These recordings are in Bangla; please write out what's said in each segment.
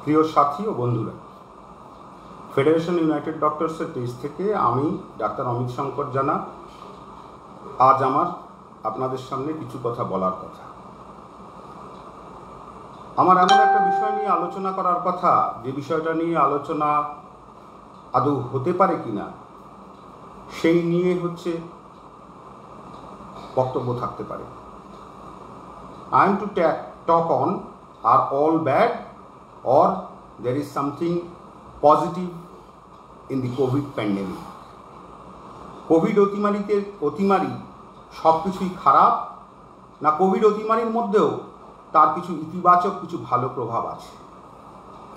প্রিয় সাথী ও বন্ধুরা, ফেডারেশন ইউনাইটেড ডক্টরসের পেজ থেকে আমি ডাক্তার অমিত শঙ্কর জানা। আজ আমার আপনাদের সামনে কিছু কথা বলার কথা। আমার এমন একটা বিষয় নিয়ে আলোচনা করার কথা, যে বিষয়টা নিয়ে আলোচনা আদৌ হতে পারে কিনা সেই নিয়ে বক্তব্য থাকতে পারে। I am to talk on, are all bad or there is something positive in the COVID pandemic? COVID অতিমারি সব কিছুই খারাপ, না কোভিড অতিমারির মধ্যেও তার কিছু ইতিবাচক কিছু ভালো প্রভাব আছে?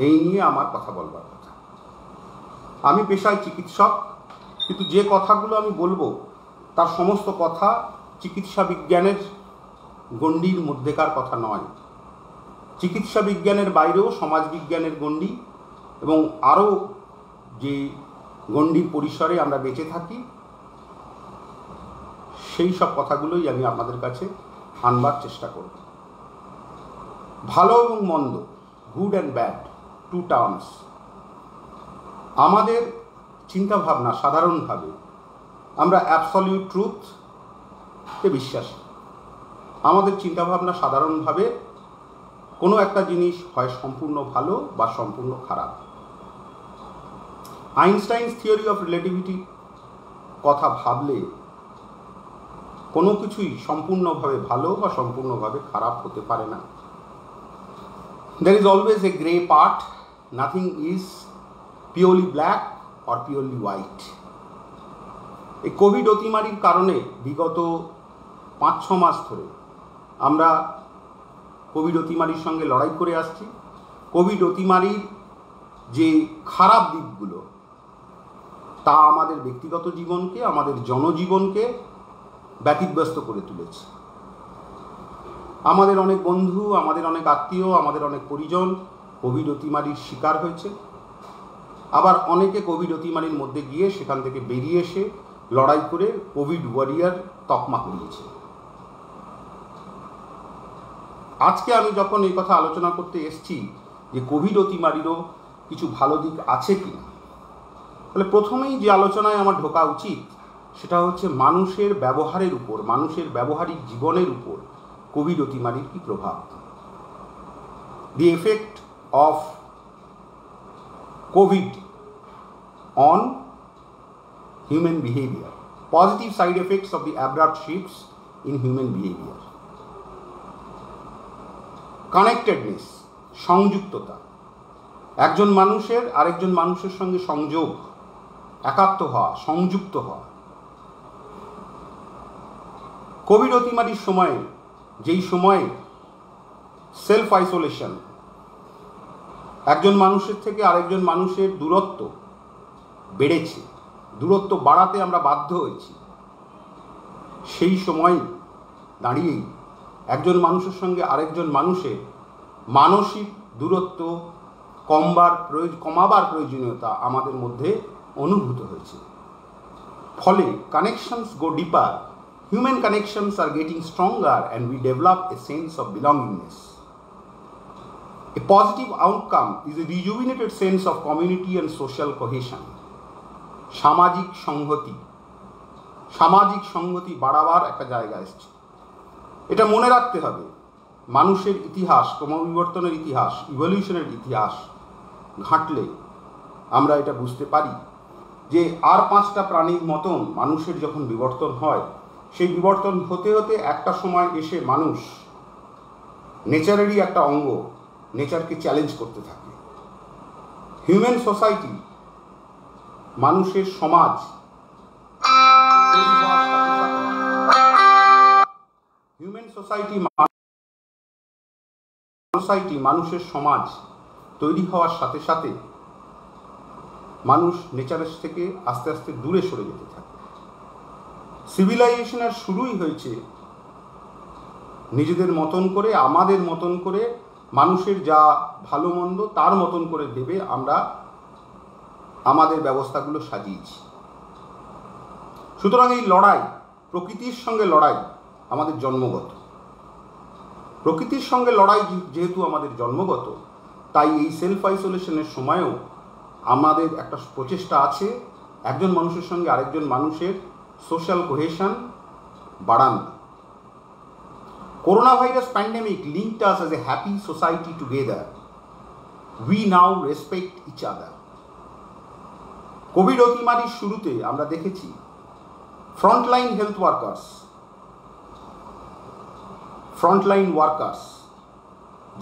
এই নিয়ে আমার কথা বলবার কথা। আমি পেশায় চিকিৎসক, কিন্তু যে কথাগুলো আমি বলবো তার সমস্ত কথা চিকিৎসা বিজ্ঞানের গণ্ডির মধ্যেকার কথা নয়। চিকিৎসা বিজ্ঞানের বাইরেও সমাজ বিজ্ঞানের গণ্ডি এবং আরও যে গণ্ডির পরিসরে আমরা বেঁচে থাকি, সেই সব কথাগুলোই আমি আপনাদের কাছে আনবার চেষ্টা করব। ভালো এবং মন্দ, good and bad, two terms. আমাদের চিন্তাভাবনা সাধারণভাবে আমরা অ্যাবসলিউট ট্রুথকে বিশ্বাসী। আমাদের চিন্তাভাবনা সাধারণভাবে কোনো একটা জিনিস হয় সম্পূর্ণ ভালো বা সম্পূর্ণ খারাপ। আইনস্টাইনস থিওরি অফ রিলেটিভিটি কথা ভাবলে কোনো কিছুই সম্পূর্ণভাবে ভালো বা সম্পূর্ণভাবে খারাপ হতে পারে না। There is always a grey part, nothing is purely black or purely white. এই কোভিড অতিমারির কারণে বিগত 5-6 মাস ধরে আমরা কোভিড অতিমারির সঙ্গে লড়াই করে আসছি। কোভিড অতিমারির যে খারাপ দিকগুলো তা আমাদের ব্যক্তিগত জীবনকে, আমাদের জনজীবনকে ব্যতিব্যস্ত করে তুলেছে। আমাদের অনেক বন্ধু, আমাদের অনেক আত্মীয়, আমাদের অনেক পরিজন কোভিড অতিমারির শিকার হয়েছে। আবার অনেকে কোভিড অতিমারির মধ্যে গিয়ে সেখান থেকে বেরিয়ে এসে লড়াই করে কোভিড ওয়ারিয়ার তকমা করিয়েছে। আজকে আমি যখন এই কথা আলোচনা করতে এসেছি যে কোভিড অতিমারিরও কিছু ভালো দিক আছে কিনা, তাহলে প্রথমেই যে আলোচনায় আমার ঢোকা উচিত সেটা হচ্ছে মানুষের ব্যবহারের উপর, মানুষের ব্যবহারিক জীবনের উপর কোভিড অতিমারির কি প্রভাব। The effect of COVID on human behavior, positive side effects of the abrupt shifts in human behavior. Connectedness, সংযুক্ততা, একজন মানুষের আরেকজন মানুষের সঙ্গে সংযোগ, একাত্ম হওয়া, সংযুক্ত হওয়া। কোভিড অতিমারির সময়ে, যেই সময়ে সেলফ আইসোলেশন, একজন মানুষের থেকে আরেকজন মানুষের দূরত্ব বেড়েছে, দূরত্ব বাড়াতে আমরা বাধ্য হয়েছি, সেই সময় দাঁড়িয়েই একজন মানুষের সঙ্গে আরেকজন মানুষের মানসিক দূরত্ব কমাবার প্রয়োজনীয়তা আমাদের মধ্যে অনুভূত হয়েছে। ফলে connections go deeper, human connections are getting stronger and we develop a sense of belongingness. A positive outcome is a rejuvenated sense of community and social cohesion. সামাজিক সংহতি বাড়াবার একটা জায়গা এসছে। এটা মনে রাখতে হবে, মানুষের ইতিহাস, ক্রমবিবর্তনের ইতিহাস, ইভলিউশনের ইতিহাস ঘাঁটলে আমরা এটা বুঝতে পারি যে আর 5টা প্রাণীর মতন মানুষের যখন বিবর্তন হয়, সেই বিবর্তন হতে হতে একটা সময় এসে মানুষ নেচারেরই একটা অঙ্গ, নেচারকে চ্যালেঞ্জ করতে থাকে। হিউম্যান সোসাইটি, মানুষের সমাজ, মানুষের সমাজ তৈরি হওয়ার সাথে সাথে মানুষ নেচারের থেকে আস্তে আস্তে দূরে সরে যেতে থাকে। সিভিলাইজেশনের শুরুই হয়েছে নিজেদের মতন করে, আমাদের মতন করে, মানুষের যা ভালো মন্দ তার মতন করে ভেবে আমরা আমাদের ব্যবস্থাগুলো সাজিয়েছি। সুতরাং এই লড়াই, প্রকৃতির সঙ্গে লড়াই আমাদের জন্মগত। প্রকৃতির সঙ্গে লড়াই যেহেতু আমাদের জন্মগত, তাই এই সেলফ আইসোলেশনের সময়ও আমাদের একটা প্রচেষ্টা আছে একজন মানুষের সঙ্গে আরেকজন মানুষের সোশ্যাল কোহেশন বাড়ানো। Coronavirus pandemic linked us as a happy society together. We now respect each other. COVID অতিমারির শুরুতে আমরা দেখেছি ফ্রন্টলাইন হেলথ ওয়ার্কার্স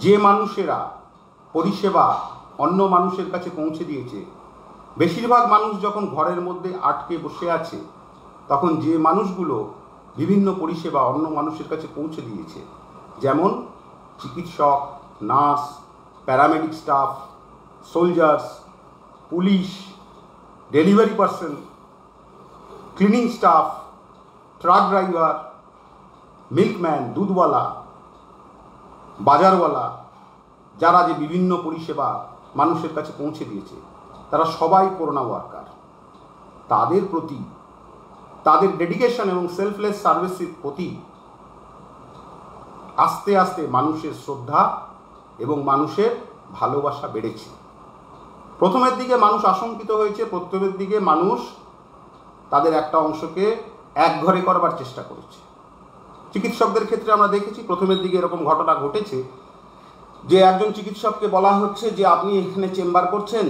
যে মানুষেরা পরিষেবা অন্য মানুষের কাছে পৌঁছে দিয়েছে। বেশিরভাগ মানুষ যখন ঘরের মধ্যে আটকে বসে আছে তখন যে মানুষগুলো বিভিন্ন পরিষেবা অন্য মানুষের কাছে পৌঁছে দিয়েছে, যেমন চিকিৎসক, nurse, paramedic staff, soldiers, police, delivery person, cleaning staff, truck driver, milkman, দুধওয়ালা, বাজারওয়ালা, যারা যে বিভিন্ন পরিষেবা মানুষের কাছে পৌঁছে দিয়েছে তারা সবাই করোনা ওয়ার্কার। তাদের প্রতি তাদের ডেডিকেশন এবং সেলফলেস সার্ভিসের প্রতি আস্তে আস্তে মানুষের শ্রদ্ধা এবং মানুষের ভালোবাসা বেড়েছে। প্রথমের দিকে মানুষ আশঙ্কিত হয়েছে, প্রথমের দিকে মানুষ তাদের একটা অংশকে একঘরে করবার চেষ্টা করেছে। চিকিৎসকদের ক্ষেত্রে আমরা দেখেছি প্রথমের দিকে এরকম ঘটনা ঘটেছে যে একজন চিকিৎসককে বলা হচ্ছে যে আপনি এখানে চেম্বার করছেন,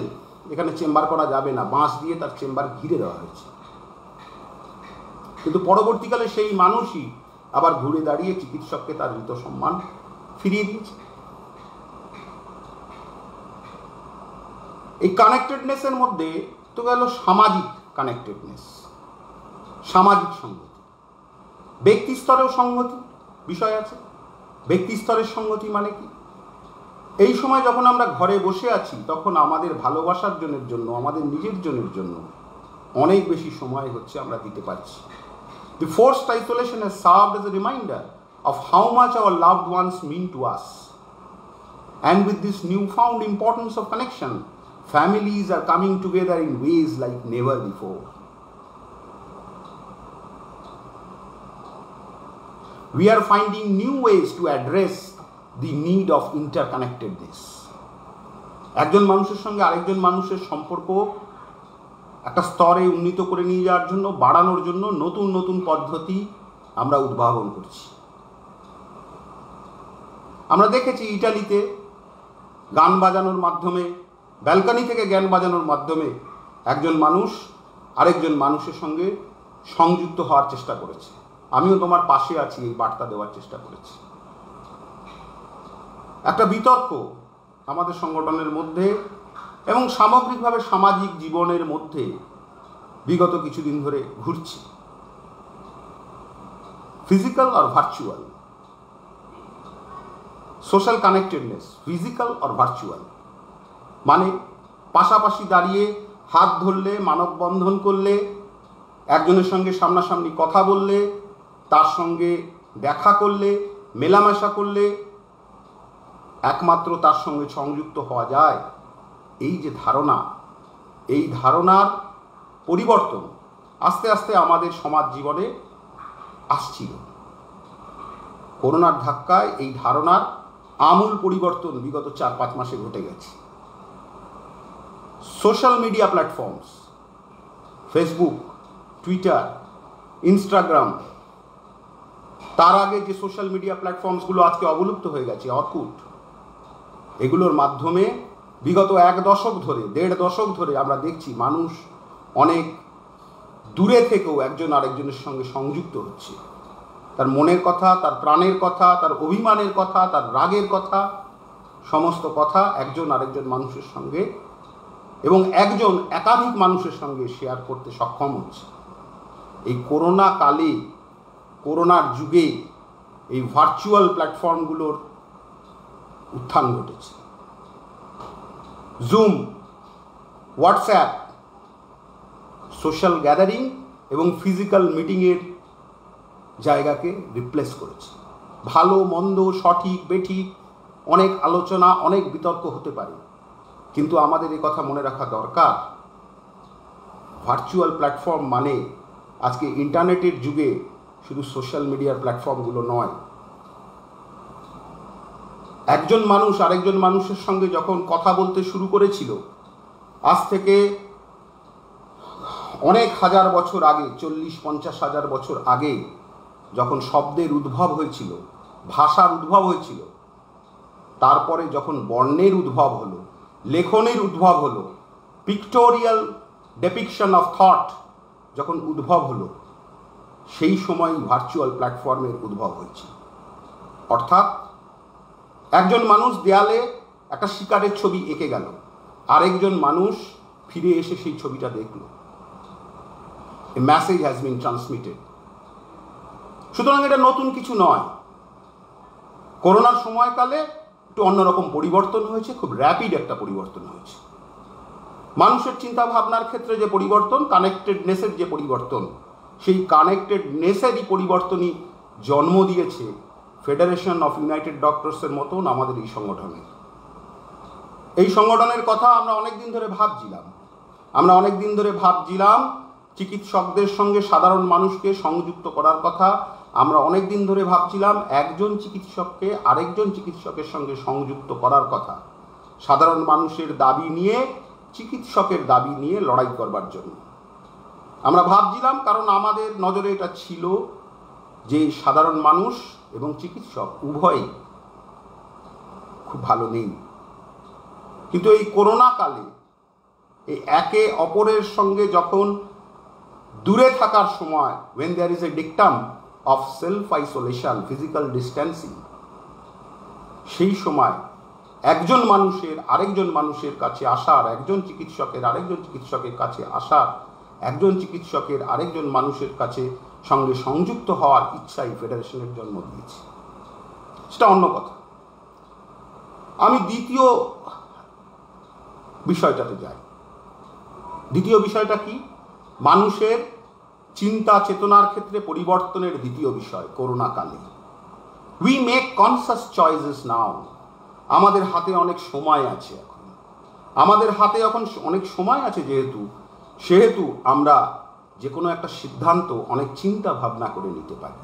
এখানে চেম্বার করা যাবে না, বাঁশ দিয়ে তার চেম্বার ঘিরে দেওয়া হয়েছে। কিন্তু পরবর্তীকালে সেই মানুষই আবার ঘুরে দাঁড়িয়ে চিকিৎসককে তার মৃত সম্মান ফিরিয়ে দিয়েছে। এই কানেক্টেডনেসের মধ্যে তো গেল সামাজিক কানেক্টেডনেস, সামাজিক সংগতি। ব্যক্তি স্তরেও সংগতি বিষয় আছে। ব্যক্তি স্তরের সংগতি মানে কি? এই সময় যখন আমরা ঘরে বসে আছি তখন আমাদের ভালোবাসার জন্য, আমাদের নিজের জন্য অনেক বেশি সময় হচ্ছে আমরা দিতে পারছি। The forced isolation has served as a reminder of how much our loved ones mean to us. And with this newfound importance of connection, families are coming together in ways like never before. We are finding new ways to address the need of interconnectedness. একজন মানুষের সঙ্গে আরেকজন মানুষের সম্পর্ক একটা স্তরে উন্নীত করে নিয়ে যাওয়ার জন্য, বাড়ানোর জন্য নতুন নতুন পদ্ধতি আমরা উদ্ভাবন করছি। আমরা দেখেছি ইটালিতে গান বাজানোর মাধ্যমে, ব্যালকনি থেকে গান বাজানোর মাধ্যমে একজন মানুষ আরেকজন মানুষের সঙ্গে সংযুক্ত হওয়ার চেষ্টা করেছে। আমিও তোমার পাশে আছি এই বার্তা দেওয়ার চেষ্টা করেছি। একটা বিতর্ক আমাদের সংগঠনের মধ্যে এবং সামগ্রিকভাবে সামাজিক জীবনের মধ্যে বিগত কিছুদিন ধরে ঘুরছে। ফিজিক্যাল আর ভার্চুয়াল, সোশ্যাল কানেক্টেডনেস, ফিজিক্যাল আর ভার্চুয়াল মানে পাশাপাশি দাঁড়িয়ে হাত ধরলে, মানববন্ধন করলে, একজনের সঙ্গে সামনাসামনি কথা বললে, তার সঙ্গে দেখা করলে, মেলামেশা করলে একমাত্র তার সঙ্গে সংযুক্ত হওয়া যায়। এই যে ধারণা, এই ধারণার পরিবর্তন আস্তে আস্তে আমাদের সমাজ জীবনে আসছিল। করোনার ধাক্কায় এই ধারণার আমূল পরিবর্তন বিগত 4-5 মাসে ঘটে গেছে। Social media platforms, Facebook, Twitter, Instagram, তার আগে যে সোশ্যাল মিডিয়া প্ল্যাটফর্মসগুলো আজকে অবলুপ্ত হয়ে গেছে, অর্কুট, এগুলোর মাধ্যমে বিগত 1 দশক ধরে, 1.5 দশক ধরে আমরা দেখছি মানুষ অনেক দূরে থেকেও একজন আরেকজনের সঙ্গে সংযুক্ত হচ্ছে। তার মনের কথা, তার প্রাণের কথা, তার অভিমানের কথা, তার রাগের কথা, সমস্ত কথা একজন আরেকজন মানুষের সঙ্গে এবং একজন একাধিক মানুষের সঙ্গে শেয়ার করতে সক্ষম হচ্ছে। এই করোনা কালে, করোনার যুগে এই ভার্চুয়াল প্ল্যাটফর্মগুলোর উত্থান ঘটেছে। জুম, হোয়াটসঅ্যাপ সোশ্যাল গ্যাদারিং এবং ফিজিক্যাল মিটিংয়ের জায়গাকে রিপ্লেস করেছে। ভালো মন্দ, সঠিক বেঠিক অনেক আলোচনা, অনেক বিতর্ক হতে পারে, কিন্তু আমাদের এই কথা মনে রাখা দরকার, ভার্চুয়াল প্ল্যাটফর্ম মানে আজকে ইন্টারনেটের যুগে শুধু সোশ্যাল মিডিয়ার প্ল্যাটফর্মগুলো নয়। একজন মানুষ আরেকজন মানুষের সঙ্গে যখন কথা বলতে শুরু করেছিল, আজ থেকে অনেক হাজার বছর আগে, 40-50 হাজার বছর আগে যখন শব্দের উদ্ভব হয়েছিল, ভাষার উদ্ভব হয়েছিল, তারপরে যখন বর্ণের উদ্ভব হলো, লেখনের উদ্ভব হলো, পিক্টোরিয়াল ডেপিকশন অফ থট যখন উদ্ভব হলো, সেই সময় ভার্চুয়াল প্ল্যাটফর্মের উদ্ভব হয়েছে। অর্থাৎ একজন মানুষ দেয়ালে একটা শিকারের ছবি এঁকে গেল, আরেকজন মানুষ ফিরে এসে সেই ছবিটা দেখল। এ মেসেজ হ্যাজ বিন ট্রান্সমিটেড। সুতরাং এটা নতুন কিছু নয়। করোনার সময়কালে একটু অন্যরকম পরিবর্তন হয়েছে, খুব র্যাপিড একটা পরিবর্তন হয়েছে। মানুষের চিন্তা ভাবনার ক্ষেত্রে যে পরিবর্তন, কানেক্টেডনেসের যে পরিবর্তন, সেই কানেক্টেডনেসেরই পরিবর্তনই জন্ম দিয়েছে ফেডারেশন অফ ইউনাইটেড ডক্টরসের মতন আমাদের এই সংগঠনের। এই সংগঠনের কথা আমরা অনেক দিন ধরে ভাবছিলাম। চিকিৎসকদের সঙ্গে সাধারণ মানুষকে সংযুক্ত করার কথা আমরা অনেক দিন ধরে ভাবছিলাম। একজন চিকিৎসককে আরেকজন চিকিৎসকের সঙ্গে সংযুক্ত করার কথা, সাধারণ মানুষের দাবি নিয়ে, চিকিৎসকের দাবি নিয়ে লড়াই করবার জন্য আমরা ভাবছিলাম। কারণ আমাদের নজরে এটা ছিল যে সাধারণ মানুষ এবং চিকিৎসক উভয়ই খুব ভালো নেই। কিন্তু এই করোনা কালে এই একে অপরের সঙ্গে যখন দূরে থাকার সময়, when there is a dictum of self-isolation, physical distancing, সেই সময় একজন মানুষের আরেকজন মানুষের কাছে আসার, একজন চিকিৎসকের আরেকজন চিকিৎসকের কাছে আসার, একজন চিকিৎসকের আরেকজন মানুষের কাছে সঙ্গে সংযুক্ত হওয়ার ইচ্ছাই ফেডারেশনের জন্ম দিয়েছে। সেটা অন্য কথা। আমি দ্বিতীয় বিষয়টাতে যাই। দ্বিতীয় বিষয়টা কি? মানুষের চিন্তা চেতনার ক্ষেত্রে পরিবর্তনের দ্বিতীয় বিষয় করোনা কালে। উই মেক কনসাস চয়েসেস নাও। আমাদের হাতে অনেক সময় আছে এখন। আমাদের হাতে এখন অনেক সময় আছে সেহেতু আমরা যে কোনো একটা সিদ্ধান্ত অনেক চিন্তা ভাবনা করে নিতে পারি।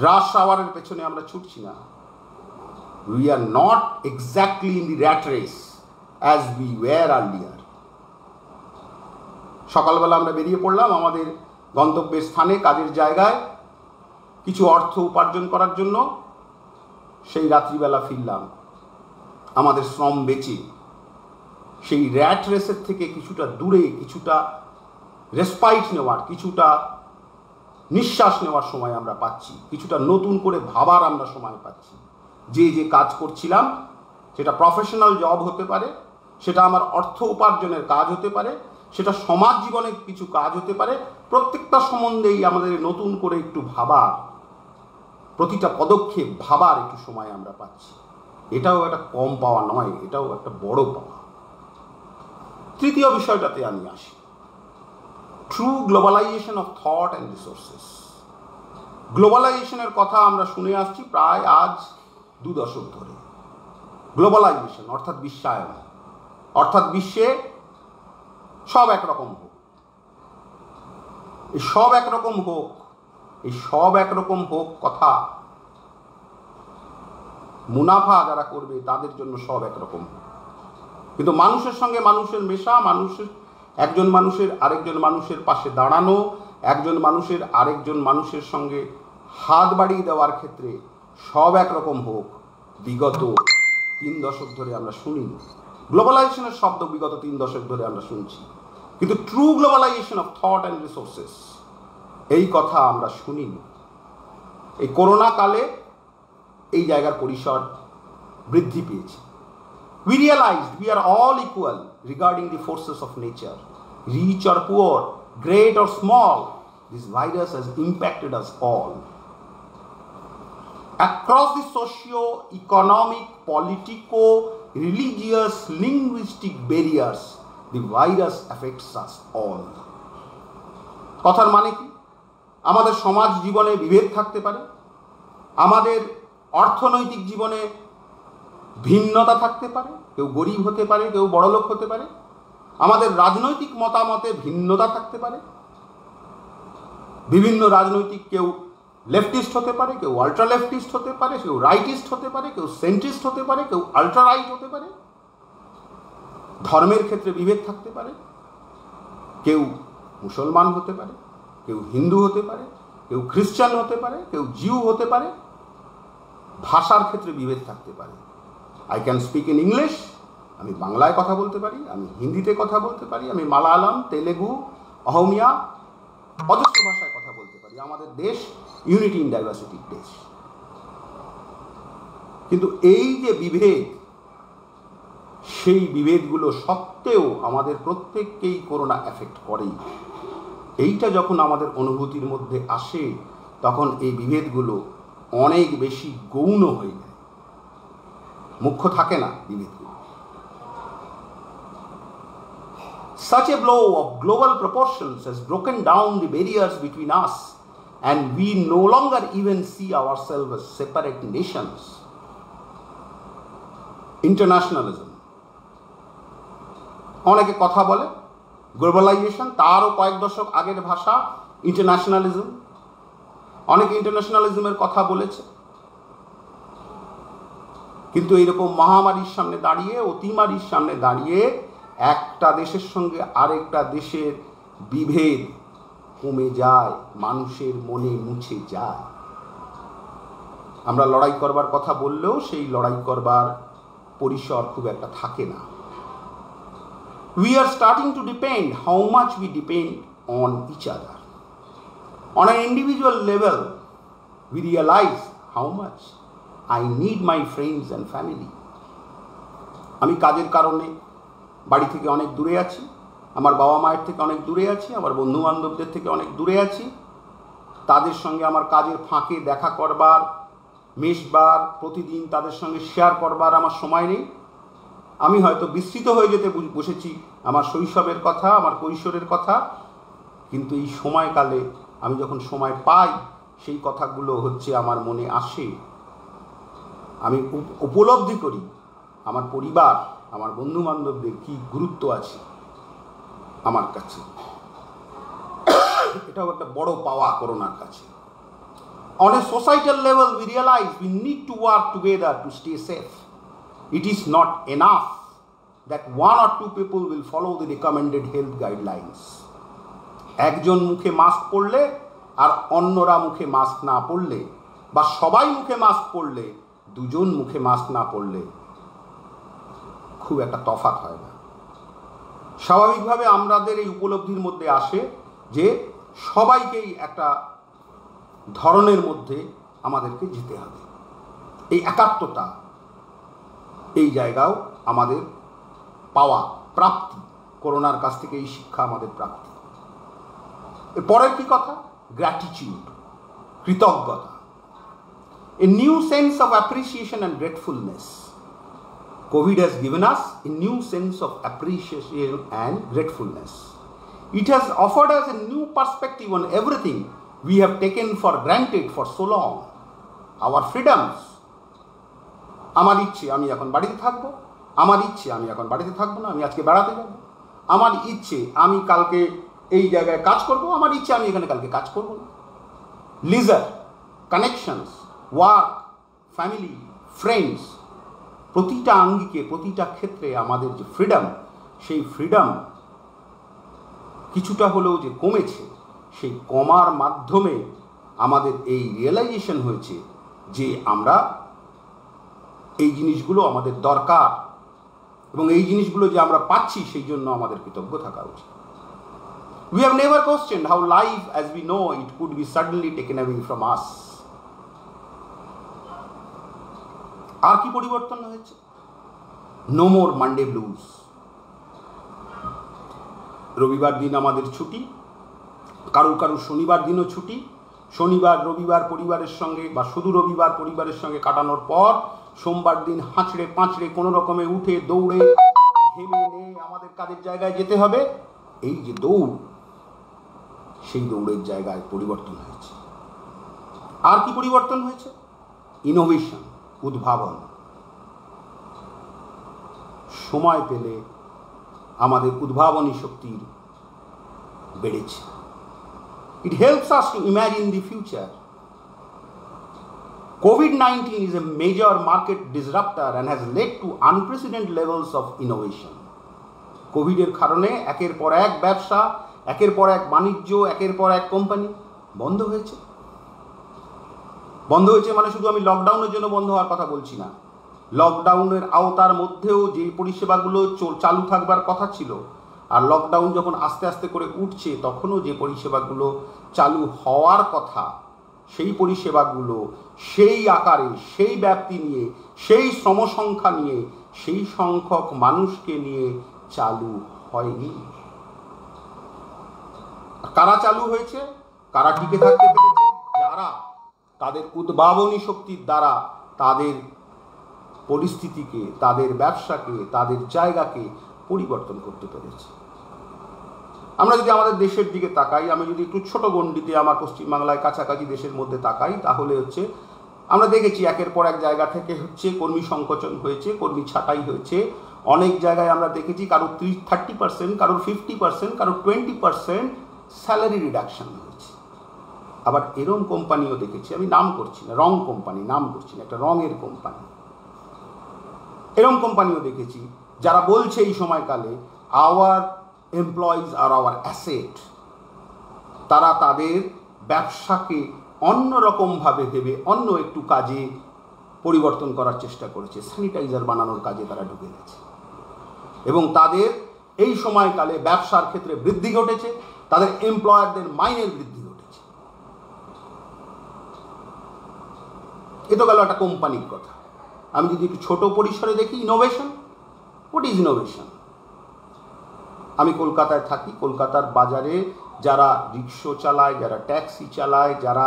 রাশ আওয়ারের পেছনে আমরা ছুটছি না। We are not exactly in the rat race as we were earlier. সকালবেলা আমরা বেরিয়ে পড়লাম আমাদের গন্তব্যের স্থানে, কাজের জায়গায় কিছু অর্থ উপার্জন করার জন্য। সেই রাত্রিবেলা ফিরলাম আমাদের শ্রম বেচে। সেই র্যাট রেসের থেকে কিছুটা দূরে, কিছুটা রেসপাইট নেওয়ার, কিছুটা নিঃশ্বাস নেওয়ার সময় আমরা পাচ্ছি, কিছুটা নতুন করে ভাবার আমরা সময় পাচ্ছি। যে কাজ করছিলাম সেটা প্রফেশনাল জব হতে পারে, সেটা আমার অর্থ উপার্জনের কাজ হতে পারে, সেটা সমাজ জীবনের কিছু কাজ হতে পারে। প্রত্যেকটা সম্বন্ধেই আমাদের নতুন করে একটু ভাবার, প্রতিটা পদক্ষেপ ভাবার একটু সময় আমরা পাচ্ছি। এটাও একটা কম পাওয়া নয়, এটাও একটা বড় পাওয়া। তৃতীয় বিষয়টাতে আমি আসি, true globalization of thought and resources. গ্লোবালাইজেশনের কথা আমরা শুনে আসছি প্রায় আজ 2 দশক ধরে। গ্লোবালাইজেশন অর্থাৎ বিশ্বায়ন, অর্থাৎ বিশ্বে সব একরকম হোক। এই সব একরকম হোক কথা মুনাফা যারা করবে তাদের জন্য সব একরকম হোক। কিন্তু মানুষের সঙ্গে মানুষের মেশা, একজন মানুষের আরেকজন মানুষের পাশে দাঁড়ানো, একজন মানুষের আরেকজন মানুষের সঙ্গে হাত বাড়িয়ে দেওয়ার ক্ষেত্রে সব একরকম হোক, বিগত 3 দশক ধরে আমরা শুনিনি। গ্লোবালাইজেশনের শব্দ বিগত 3 দশক ধরে আমরা শুনছি, কিন্তু true globalization of thought and resources এই কথা আমরা শুনিনি। এই করোনা কালে এই জায়গার পরিসর বৃদ্ধি পেয়েছে। We realized we are all equal regarding the forces of nature. Rich or poor, great or small, this virus has impacted us all. Across the socio-economic, politico-religious, linguistic barriers, the virus affects us all. কথার মানে কি? আমাদের সমাজ জীবনে বিভেদ থাকতে পারে, আমাদের অর্থনৈতিক জীবনে ভিন্নতা থাকতে পারে, কেউ গরিব হতে পারে, কেউ বড়লোক হতে পারে, আমাদের রাজনৈতিক মতামতে ভিন্নতা থাকতে পারে, বিভিন্ন রাজনৈতিক কেউ লেফটিস্ট হতে পারে, কেউ আল্ট্রা লেফটিস্ট হতে পারে, কেউ রাইটিস্ট হতে পারে, কেউ সেন্ট্রিস্ট হতে পারে, কেউ আল্ট্রা রাইট হতে পারে। ধর্মের ক্ষেত্রে বিভেদ থাকতে পারে, কেউ মুসলমান হতে পারে, কেউ হিন্দু হতে পারে, কেউ খ্রিস্টান হতে পারে, কেউ জিউ হতে পারে। ভাষার ক্ষেত্রে বিভেদ থাকতে পারে। I can speak in English, আমি বাংলায় কথা বলতে পারি, আমি হিন্দিতে কথা বলতে পারি, আমি মালায়ালাম, তেলেগু, অহমিয়া, অজস্র ভাষায় কথা বলতে পারি। আমাদের দেশ ইউনিটি ইন ডাইভার্সিটির দেশ। কিন্তু এই যে বিভেদ, সেই বিভেদগুলো সত্ত্বেও আমাদের প্রত্যেককেই করোনা এফেক্ট করেই। এইটা যখন আমাদের অনুভূতির মধ্যে আসে, তখন এই বিভেদগুলো অনেক বেশি গৌণ হয়ে যায়, মুখ্য থাকে না বিভেদগুলো। Such a blow of global proportions has broken down the barriers between us, and we no longer even see ourselves as separate nations. Internationalism. অনেকে কথা বলে গ্লোবালাইজেশন, তারও কয়েক দশক আগের ভাষা ইন্টারন্যাশনালিজম। অনেকে ইন্টারন্যাশনালিজমের কথা বলেছে, কিন্তু এইরকম মহামারীর সামনে দাঁড়িয়ে, অতিমারীর সামনে দাঁড়িয়ে একটা দেশের সঙ্গে আরেকটা দেশের বিভেদ কমে যায়, মানুষের মনে মুছে যায়। আমরা লড়াই করবার কথা বললেও সেই লড়াই করবার পরিসর খুব একটা থাকে না। We are starting to depend how much we depend on each other. On an individual level, we realize how much I need my friends and family. আমি কাজের কারণে বাড়ি থেকে অনেক দূরে আছি, আমার বাবা মায়ের থেকে অনেক দূরে আছি, আমার বন্ধু বান্ধবদের থেকে অনেক দূরে আছি। তাদের সঙ্গে আমার কাজের ফাঁকে দেখা করবার, মেশবার, প্রতিদিন তাদের সঙ্গে শেয়ার করবার আমার সময় নেই। আমি হয়তো বিস্মৃত হয়ে যেতে বসেছি আমার শৈশবের কথা, আমার কৈশোরের কথা, কিন্তু এই সময়কালে আমি যখন সময় পাই, সেই কথাগুলো হচ্ছে আমার মনে আসে। আমি উপলব্ধি করি আমার পরিবার, আমার বন্ধু বান্ধবদের কি গুরুত্ব আছে আমার কাছে। এটাও একটা বড় পাওয়া করোনার কাছে। On a societal level, we realize we need to work together to stay safe. It is not enough that one or two people will follow the recommended health guidelines. একজন মুখে মাস্ক পরলে আর অন্যরা মুখে মাস্ক না পরলে, বা সবাই মুখে মাস্ক পরলে, দুজন মুখে মাস্ক না পরলে খুব একটা তফাৎ হয় না। স্বাভাবিকভাবে আমাদের এই উপলব্ধির মধ্যে আসে যে সবাইকেই একটা ধরনের মধ্যে আমাদেরকে যেতে হবে। এই একাত্মতা, এই জায়গাও আমাদের পাওয়া, প্রাপ্তি। করোনার কাছ থেকে এই শিক্ষা আমাদের প্রাপ্তি। এরপরের কি কথা? গ্র্যাটিটিউড, কৃতজ্ঞতা। A new sense of appreciation and gratefulness. COVID has given us a new sense of appreciation and gratefulness. It has offered us a new perspective on everything we have taken for granted for so long. Our freedoms. আমার ইচ্ছে আমি এখন বাড়িতে থাকবো, আমার ইচ্ছে আমি এখন বাড়িতে থাকবো না, আমি আজকে বেড়াতে যাব, আমার ইচ্ছে আমি কালকে এই জায়গায় কাজ করব, আমার ইচ্ছে আমি এখানে কালকে কাজ করব না। লিজার, কানেকশনস, ওয়ার্ক, ফ্যামিলি, ফ্রেন্ডস, প্রতিটা আঙ্গিকে, প্রতিটা ক্ষেত্রে আমাদের যে ফ্রিডম, সেই ফ্রিডম কিছুটা হলেও যে কমেছে, সেই কমার মাধ্যমে আমাদের এই রিয়েলাইজেশন হয়েছে যে আমরা এই জিনিসগুলো আমাদের দরকার, এবং এই জিনিসগুলো যে আমরা পাচ্ছি সেই জন্য আমাদের কৃতজ্ঞ থাকা উচিত। We have never questioned how life as we know it could be suddenly taken away from us. আর কি পরিবর্তন হয়েছে? No more Monday blues. রবিবার দিন আমাদের ছুটি, কারুর কারুর শনিবার দিনও ছুটি। শনিবার রবিবার পরিবারের সঙ্গে বা শুধু রবিবার পরিবারের সঙ্গে কাটানোর পর সোমবার দিন হাঁচড়ে পাঁচড়ে কোনো রকমে উঠে দৌড়ে ঘেমে নিয়ে আমাদের কাজের জায়গায় যেতে হবে। এই যে দৌড়, সেই দৌড়ের জায়গায় পরিবর্তন হয়েছে। আর কি পরিবর্তন হয়েছে? ইনোভেশন, উদ্ভাবন। সময় পেলে আমাদের উদ্ভাবনী শক্তির বেড়েছে। It helps us to imagine the future. COVID-19 is a major market disruptor and has led to unprecedented levels of innovation. কোভিডের কারণে একের পর এক ব্যবসা, একের পর এক বাণিজ্য, একের পর এক কোম্পানি বন্ধ হয়েছে। বন্ধ হয়েছে মানে শুধু আমি লকডাউনের জন্য বন্ধ হওয়ার কথা বলছি না। লকডাউনের আওতার মধ্যেও যে পরিষেবাগুলো চালু থাকবার কথা ছিল, আর লকডাউন যখন আস্তে আস্তে করে উঠছে তখনও যে পরিষেবাগুলো চালু হওয়ার কথা, সেই পরিষেবাগুলো সেই আকারে, সেই ব্যাপ্তি নিয়ে, সেই শ্রমসংখ্যা নিয়ে, সেই সংখ্যক মানুষকে নিয়ে চালু হয়নি। কারা চালু হয়েছে, কারা টিকে থাকতে পেরেছে? যারা তাদের উদ্ভাবনী শক্তির দ্বারা তাদের পরিস্থিতিকে, তাদের ব্যবসাকে, তাদের জায়গাকে পরিবর্তন করতে পেরেছে। আমরা যদি আমাদের দেশের দিকে তাকাই, আমি যদি একটু ছোট গণ্ডিতে আমার পশ্চিমবাংলায় কাছাকাছি দেশের মধ্যে তাকাই, তাহলে হচ্ছে আমরা দেখেছি একের পর এক জায়গা থেকে হচ্ছে কর্মী সংকোচন হয়েছে, কর্মী ছাঁটাই হয়েছে। অনেক জায়গায় আমরা দেখেছি কারোর 30% কারোর 50%, কারোর 20% স্যালারি রিডাকশন হয়েছে। আবার এরম কোম্পানিও দেখেছি, আমি নাম করছি না, রং কোম্পানি, নাম করছি না, একটা রঙের কোম্পানি, এরম কোম্পানিও দেখেছি যারা বলছে এই সময়কালে আওয়ার এমপ্লয়িজ আর আওয়ার অ্যাসেট। তারা তাদের ব্যবসাকে অন্যরকমভাবে ভেবে অন্য একটু কাজে পরিবর্তন করার চেষ্টা করেছে, স্যানিটাইজার বানানোর কাজে তারা ঢুকে গেছে, এবং তাদের এই সময়কালে ব্যবসার ক্ষেত্রে বৃদ্ধি ঘটেছে, তাদের এমপ্লয়ারদের মাইনের বৃদ্ধি ঘটেছে। এ তো গেল একটা কোম্পানির কথা। আমি যদি একটু ছোট পরিসরে দেখি, ইনোভেশন, হোয়াট ইজ ইনোভেশন? আমি কলকাতায় থাকি, কলকাতার বাজারে যারা রিক্সা চালায়, যারা ট্যাক্সি চালায়, যারা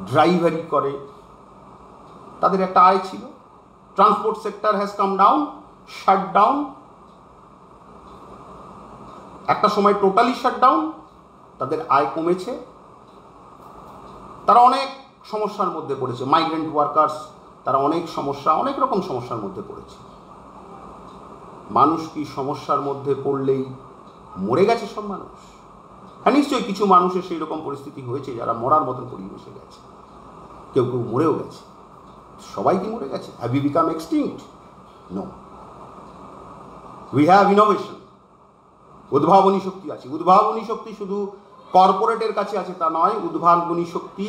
ড্রাইভারি করে, তাদের একটা আয় ছিল। Transport sector has come down, shut down, একটা সময় টোটালি শাট ডাউন, তাদের আয় কমেছে, তারা অনেক সমস্যার মধ্যে পড়েছে। মাইগ্রেন্ট ওয়ার্কার্স, তারা অনেক সমস্যা, অনেক রকম সমস্যার মধ্যে পড়েছে। মানুষ কি সমস্যার মধ্যে পড়লেই মরে গেছে সব মানুষ? হ্যাঁ, নিশ্চয়ই কিছু মানুষের সেই রকম পরিস্থিতি হয়েছে যারা মরার মতন পরিবেশে গেছে, কেউ কেউ মরেও গেছে। সবাই কি মরে গেছে? Have you become extinct? No, we have innovation, উদ্ভাবনী শক্তি আছে। উদ্ভাবনী শক্তি শুধু কর্পোরেটের কাছে আছে তা নয়, উদ্ভাবনী শক্তি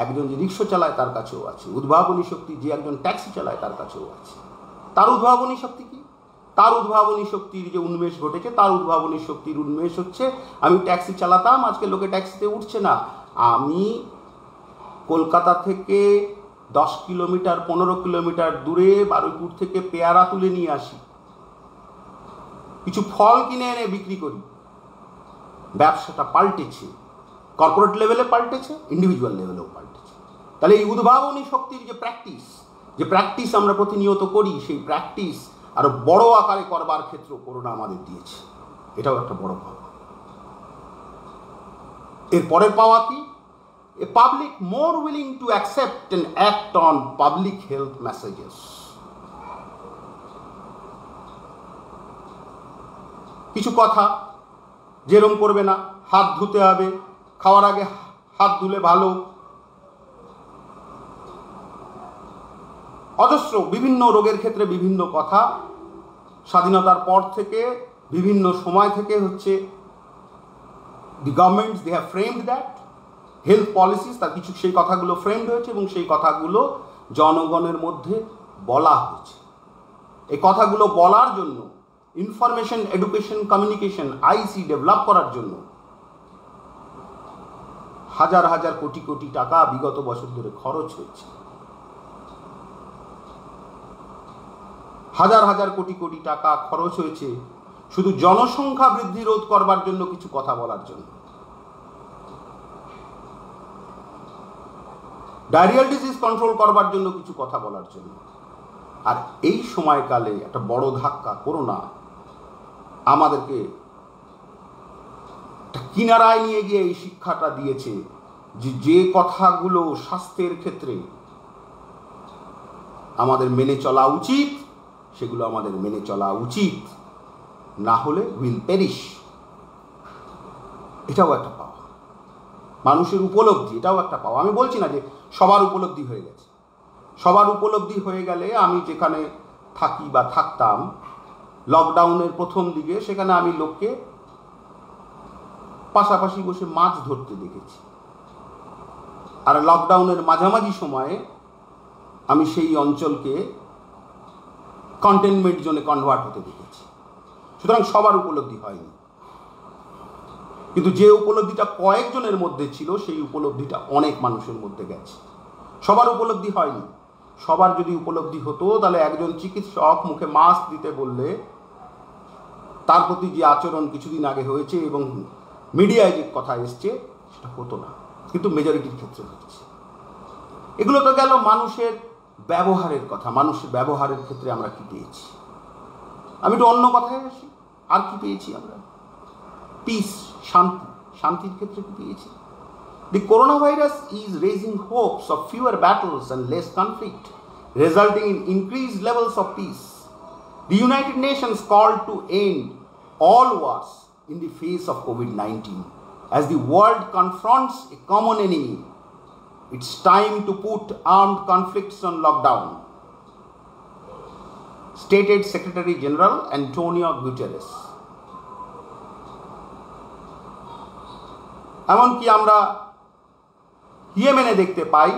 একজন যে রিক্সা চালায় তার কাছেও আছে, উদ্ভাবনী শক্তি যে একজন ট্যাক্সি চালায় তার কাছেও আছে। তার উদ্ভাবনী শক্তি কি? তার উদ্ভাবনী শক্তির যে উন্মেষ ঘটেছে, তার উদ্ভাবনী শক্তির উন্মেষ হচ্ছে, আমি ট্যাক্সি চালাতাম, আজকে লোকে ট্যাক্সিতে উঠছে না, আমি কলকাতা থেকে 10 কিলোমিটার 15 কিলোমিটার দূরে বারুইপুর থেকে পেয়ারা তুলে নিয়ে আসি, কিছু ফল কিনে এনে বিক্রি করি। ব্যবসাটা পাল্টেছে, কর্পোরেট লেভেলে পাল্টেছে, ইন্ডিভিজুয়াল লেভেলেও পাল্টেছে। তাহলে এই উদ্ভাবনী শক্তির যে প্র্যাকটিস আমরা প্রতিনিয়ত করি, সেই প্র্যাকটিস আরো বড় আকারে করবার ক্ষেত্রে করোনা আমাদের দিয়েছে। এটাও একটা বড় পাওয়া। এর পরের পাওয়া কি? A public more willing to accept and act on public health messages. কিছু কথা যেরকম করবে না, হাত ধুতে হবে, খাওয়ার আগে হাত ধুলে ভালো, অজস্র বিভিন্ন রোগের ক্ষেত্রে বিভিন্ন কথা স্বাধীনতার পর থেকে বিভিন্ন সময় থেকে হচ্ছে the governments they have framed that health policies, তার কিছু সেই কথাগুলো ফ্রেমড হয়েছে এবং সেই কথাগুলো জনগণের মধ্যে বলা হয়েছে। এই কথাগুলো বলার জন্য, ইনফরমেশন, এডুকেশন, কমিউনিকেশন, আইসি ডেভেলপ করার জন্য হাজার হাজার কোটি কোটি টাকা বিগত বছর ধরে খরচ হয়েছে। হাজার হাজার কোটি কোটি টাকা খরচ হয়েছে শুধু জনসংখ্যা বৃদ্ধি রোধ করবার জন্য, কিছু কথা বলার জন্য, ডায়রিয়াল ডিজিজ কন্ট্রোল করবার জন্য, কিছু কথা বলার জন্য। আর এই সময়কালে একটা বড় ধাক্কা করোনা আমাদেরকে কিনারায় নিয়ে গিয়ে এই শিক্ষাটা দিয়েছে যে কথাগুলো স্বাস্থ্যের ক্ষেত্রে আমাদের মেনে চলা উচিত, সেগুলো আমাদের মেনে চলা উচিত, না হলে উইল পেরিশ। এটাও একটা পাওয়া, মানুষের উপলব্ধি, এটাও একটা পাওয়া। আমি বলছি না যে সবার উপলব্ধি হয়ে গেছে। সবার উপলব্ধি হয়ে গেলে আমি যেখানে থাকি বা থাকতাম লকডাউনের প্রথম দিকে, সেখানে আমি লোককে পাশাপাশি বসে মাছ ধরতে দেখেছি। আর লকডাউনের মাঝামাঝি সময়ে আমি সেই অঞ্চলকে কন্টেনমেন্ট জোনে কনভার্ট হতে দেখেছি। সুতরাং সবার উপলব্ধি হয়নি, কিন্তু যে উপলব্ধিটা কয়েকজনের মধ্যে ছিল সেই উপলব্ধিটা অনেক মানুষের মধ্যে গেছে। সবার উপলব্ধি হয়নি। সবার যদি উপলব্ধি হতো তাহলে একজন চিকিৎসক মুখে মাস্ক দিতে বললে তার প্রতি যে আচরণ কিছুদিন আগে হয়েছে এবং মিডিয়ায় যে কথা এসছে সেটা হতো না, কিন্তু মেজরিটির ক্ষেত্রে হচ্ছে। এগুলো তো গেল মানুষের ব্যবহারের কথা। মানুষের ব্যবহারের ক্ষেত্রে আমরা কি পেয়েছি? আমি একটু অন্য কথায় আসি। আর কি পেয়েছি আমরা? পিস, শান্তি। শান্তির ক্ষেত্রে কি পেয়েছি? The coronavirus is raising hopes of fewer battles and less conflict, resulting in increased levels of peace. The United Nations called to end all wars in the face of COVID-19. As the world confronts a common enemy, it's time to put armed conflicts on lockdown, stated Secretary General Antonio Guterres. এমনকি আমরা ইয়েমেনে দেখতে পাই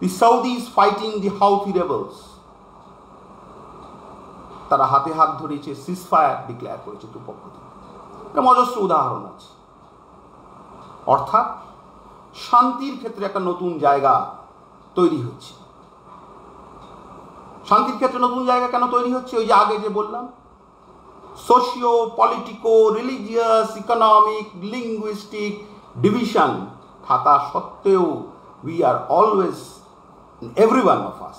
the Saudis fighting the Houthi rebels. তারা হাতে হাত ধরেছে, সিজফায়ার ডিক্লেয়ার করেছে দুপক্ষ থেকে। এটা অজস্র উদাহরণ আছে। অর্থাৎ শান্তির ক্ষেত্রে একটা নতুন জায়গা তৈরি হচ্ছে। শান্তির ক্ষেত্রে নতুন জায়গা কেন তৈরি হচ্ছে? ওই যে আগে যে বললাম, socio Politico religious economic linguistic division থাকা সত্ত্বেও we are always, every one of us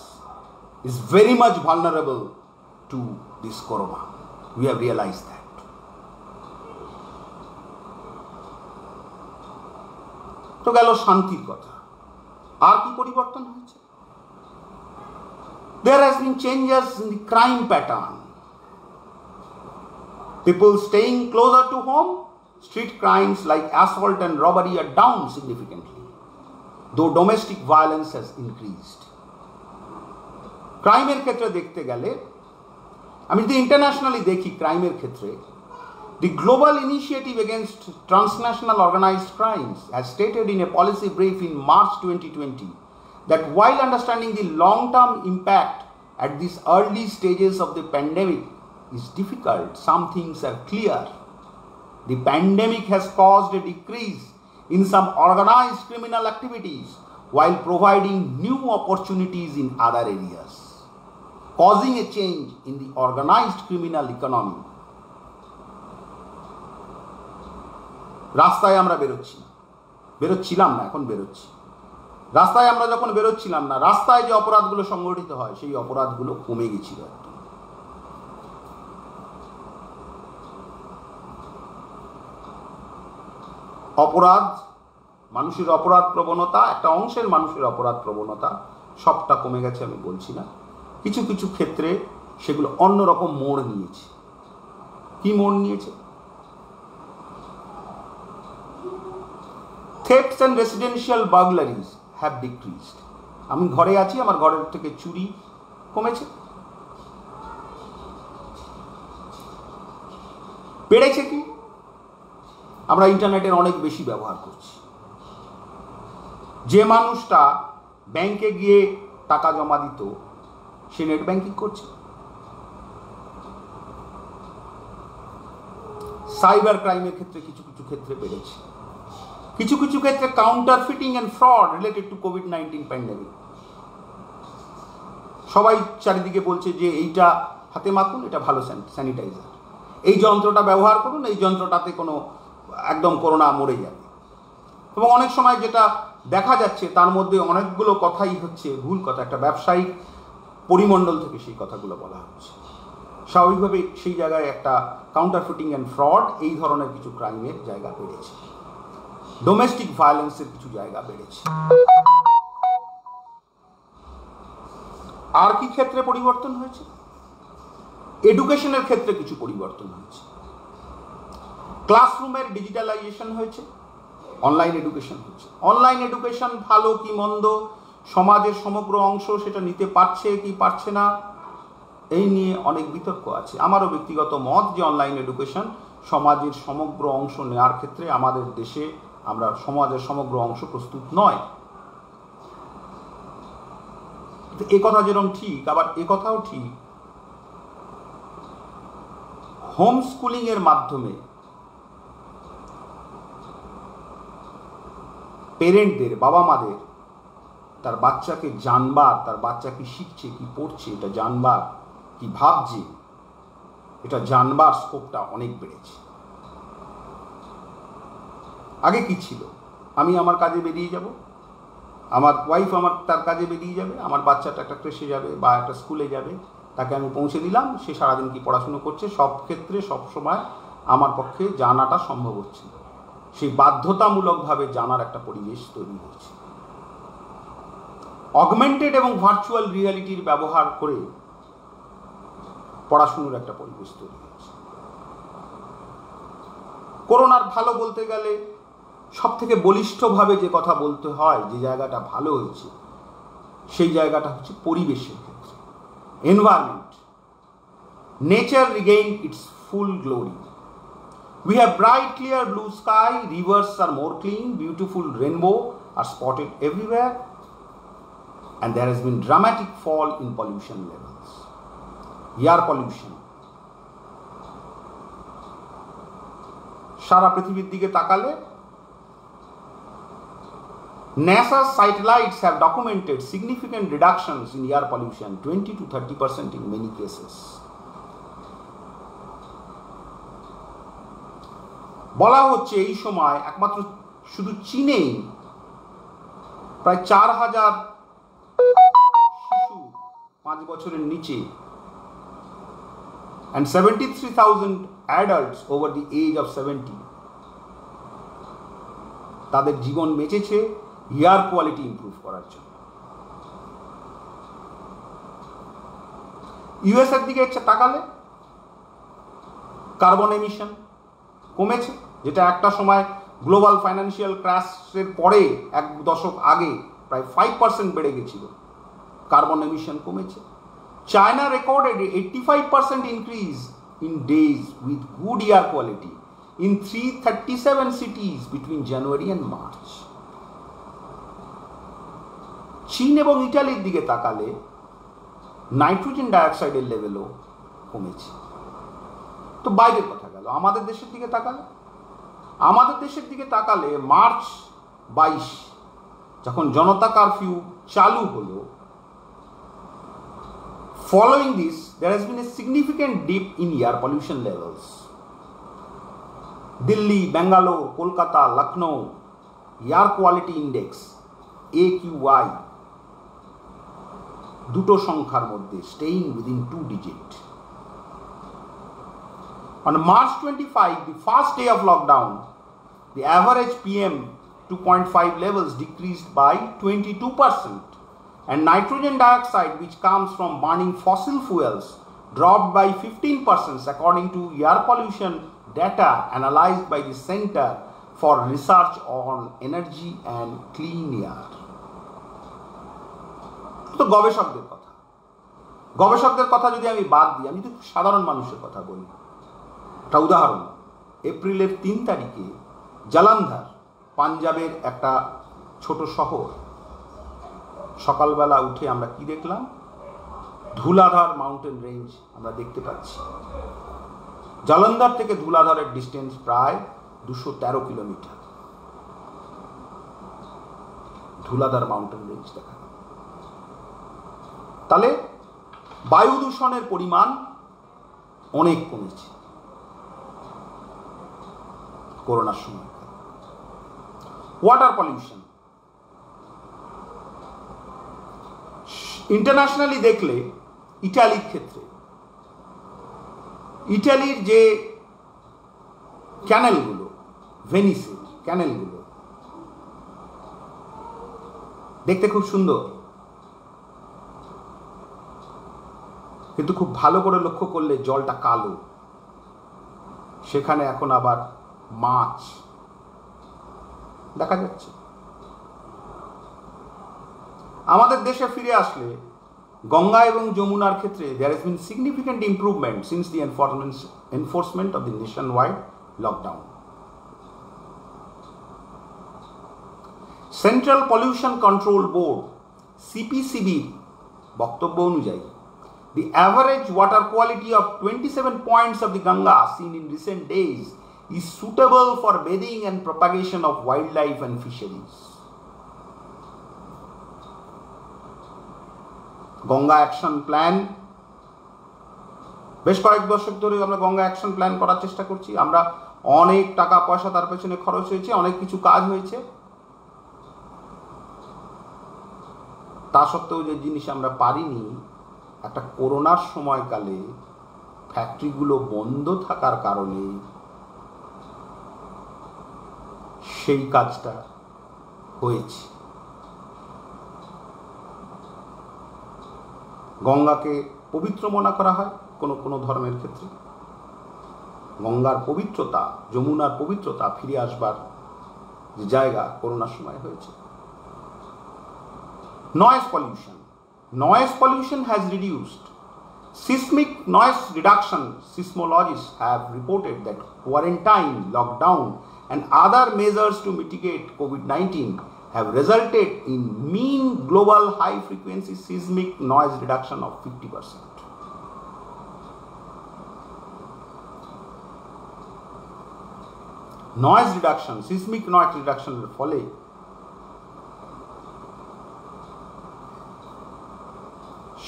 is very much vulnerable to this corona. We have realized that. তো গেল শান্তির কথা। আর কি পরিবর্তন হয়েছে? There has been changes in the crime pattern. People staying closer to home, street crimes like assault and robbery are down significantly, though domestic violence has increased. ক্রাইমের ক্ষেত্রে দেখতে গেলে, আমি যদি ইন্টারন্যাশনালি দেখি ক্রাইমের ক্ষেত্রে, the Global Initiative Against Transnational Organized Crimes has stated in a policy brief in March 2020 that while understanding the long-term impact at these early stages of the pandemic is difficult, some things are clear. The pandemic has caused a decrease in some organized criminal activities while providing new opportunities in other areas, causing a change in the organized criminal economy. রাস্তায় আমরা বেরোচ্ছিলাম না, এখন বেরোচ্ছি। রাস্তায় আমরা যখন বেরোচ্ছিলাম না, রাস্তায় যে অপরাধগুলো সংগঠিত হয় সেই অপরাধগুলো কমে গেছিল। অপরাধ, মানুষের অপরাধ প্রবণতা, একটা অংশের মানুষের অপরাধ প্রবণতা সবটা কমে গেছে আমি বলছি না। কিছু কিছু ক্ষেত্রে সেগুলো অন্যরকম মোড় নিয়েছে। কি মোড় নিয়েছে? Thefts and residential burglaries have decreased. আমি ঘরে আছি, আমার ঘরের থেকে চুরি কমেছে। বেড়েছে কি? আমরা ইন্টারনেটের অনেক বেশি ব্যবহার করছি। যে মানুষটা ব্যাংকে গিয়ে টাকা জমা দিত সে নেট ব্যাংকিং করছে। সাইবার ক্রাইমের ক্ষেত্রে কিছু কিছু ক্ষেত্রে বেড়েছে। কিছু কিছু ক্ষেত্রে counterfeiting and fraud related to কোভিড-19 প্যান্ডেমিক। সবাই চারিদিকে বলছে যে এইটা হাতে মাখুন, এটা ভালো স্যানিটাইজার, এই যন্ত্রটা ব্যবহার করুন, এই যন্ত্রটাতে কোনো একদম করোনা মরে যাবে। এবং অনেক সময় যেটা দেখা যাচ্ছে তার মধ্যে অনেকগুলো কথাই হচ্ছে ভুল কথা। একটা ব্যবসায়িক পরিমণ্ডল থেকে সেই কথাগুলো বলা হচ্ছে। স্বাভাবিকভাবে সেই জায়গায় একটা কাউন্টারফিটিং অ্যান্ড ফ্রড, এই ধরনের কিছু ক্রাইমের জায়গা বেড়েছে। ডোমেস্টিক ভায়োলেন্সের কিছু জায়গা বেড়েছে। আর কি ক্ষেত্রে পরিবর্তন হয়েছে? এডুকেশনের ক্ষেত্রে কিছু পরিবর্তন হয়েছে। ক্লাসরুমের ডিজিটালাইজেশন হয়েছে, অনলাইন এডুকেশন হচ্ছে। অনলাইন এডুকেশন ভালো কি মন্দ, সমাজের সমগ্র অংশ সেটা নিতে পারছে কি পারছে না, এই নিয়ে অনেক বিতর্ক আছে। আমারও ব্যক্তিগত মত যে অনলাইন এডুকেশন সমাজের সমগ্র অংশ নেওয়ার ক্ষেত্রে আমাদের দেশে আমরা সমাজের সমগ্র অংশ প্রস্তুত নয়। এ কথা যেরকম ঠিক, আবার এ কথাও ঠিক হোম স্কুলিং এর মাধ্যমে পেরেন্টদের, বাবা মাদের তার বাচ্চাকে জানবার, তার বাচ্চা কি শিখছে কি পড়ছে এটা জানবার, কি ভাবছে এটা জানবার স্কোপটা অনেক বেড়েছে। আগে কি ছিল, আমি আমার কাজে বেরিয়ে যাব, আমার ওয়াইফ তার কাজে বেরিয়ে যাবে, আমার বাচ্চাটা একটা ক্রেশে যাবে বা একটা স্কুলে যাবে, তাকে আমি পৌঁছে দিলাম, সে সারাদিন কি পড়াশুনো করছে সব ক্ষেত্রে সব সময় আমার পক্ষে জানাটা সম্ভব হচ্ছে। সেই বাধ্যতামূলকভাবে জানার একটা পরিবেশ তৈরি হয়েছে। অগমেন্টেড এবং ভার্চুয়াল রিয়ালিটির ব্যবহার করে পড়াশুনোর একটা পরিবেশ তৈরি হয়েছে। করোনার ভালো বলতে গেলে সব থেকে বলিষ্ঠভাবে যে কথা বলতে হয়, যে জায়গাটা ভালো হয়েছে সেই জায়গাটা হচ্ছে পরিবেশের ক্ষেত্রে। Environment, nature Regain it's full glory. We have bright clear blue sky, rivers are more clean, beautiful rainbow are spotted everywhere, and there has been dramatic fall in pollution levels. Air pollution. সারা পৃথিবীর দিকে তাকালে NASA's satellites have documented significant reductions in air pollution, 20 to 30% in many cases. বলা হচ্ছে এই সময় একমাত্র শুধু চীনেই প্রায় 4000 শিশু 5 বছরের নিচে and 73,000 adults over the age of 70 তাদের জীবন বেঁচেছে এয়ার কোয়ালিটি ইমপ্রুভ করার জন্য। ইউএস এর দিকে তাকালে কার্বন এমিশন কমেছে, যেটা একটা সময় গ্লোবাল ফাইন্যান্সিয়াল ক্র্যাশের পরে 1 দশক আগে প্রায় 5% বেড়ে গেছিল, কার্বন এমিশন কমেছে। China recorded 85% increase in days with good air quality in 337 cities between January and March. চীন এবং ইটালির দিকে তাকালে নাইট্রোজেন ডাইঅক্সাইডের লেভেলও কমেছে। তো বাইরের কথা গেল, আমাদের দেশের দিকে তাকালে মার্চ 22 যখন জনতা কারফিউ চালু হলো, following this there has been a significant dip in air pollution levels. Delhi, Bangalore, Kolkata, Lucknow air quality index AQI দুটো সংখ্যার মধ্যে, staying within 2 digit. On March 25, the first day of lockdown, the average PM 2.5 levels decreased by 22%, and nitrogen dioxide, which comes from burning fossil fuels, dropped by 15% according to air pollution data analyzed by the Center for Research on Energy and Clean Air. তো গবেষকদের কথা যদি আমি বাদ দিই, আমি তো সাধারণ মানুষের কথা বলি। একটা উদাহরণ, এপ্রিলের 3 তারিখে জালন্ধর, পাঞ্জাবের একটা ছোট শহর, সকালবেলা উঠে আমরা কি দেখলাম? ধুলাধর মাউন্টেন রেঞ্জ আমরা দেখতে পাচ্ছি। জালন্ধর থেকে ধুলাধরের ডিস্টেন্স প্রায় 213 কিলোমিটার। ধুলাধর মাউন্টেন রেঞ্জ দেখা, তাহলে বায়ু দূষণের পরিমাণ অনেক কমেছে করোনার সময়। ওয়াটার পলিউশন ইন্টারন্যাশনালি দেখলে ইটালির ক্ষেত্রে, ইটালির যে ক্যানেলগুলো, ভেনিসের ক্যানেলগুলো দেখতে খুব সুন্দর, কিন্তু খুব ভালো করে লক্ষ্য করলে জলটা কালো। সেখানে এখন আবার মাছ দেখা যাচ্ছে। আমাদের দেশে ফিরে আসলে গঙ্গা এবং যমুনার ক্ষেত্রে there has been significant improvement since the enforcement of the nationwide lockdown. Central Pollution Control Board CPCB বক্তব্য অনুযায়ী the average water quality of 27 points of the Ganga seen in recent days is suitable for bathing and propagation of wildlife and fisheries. Ganga action plan, বেশ কয়েক দশক ধরে আমরা গঙ্গা অ্যাকশন প্ল্যান করার চেষ্টা করছি। আমরা অনেক টাকা পয়সা তার পেছনে খরচ হয়েছে, অনেক কিছু কাজ হয়েছে। তা সত্ত্বেও যে জিনিস আমরা পারিনি, একটা করোনার সময়কালে ফ্যাক্টরিগুলো বন্ধ থাকার কারণে সেই কাজটা হয়েছে। গঙ্গাকে পবিত্র মনে করা হয় কোনো কোনো ধর্মের ক্ষেত্রে। গঙ্গার পবিত্রতা, যমুনার পবিত্রতা ফিরে আসবার যে জায়গা করোনার সময় হয়েছে। Noise pollution has reduced. Seismic noise reduction seismologists have reported that quarantine, lockdown, and other measures to mitigate COVID-19 have resulted in mean global high-frequency seismic noise reduction of 50%. Noise reduction, seismic noise reduction এর ফলে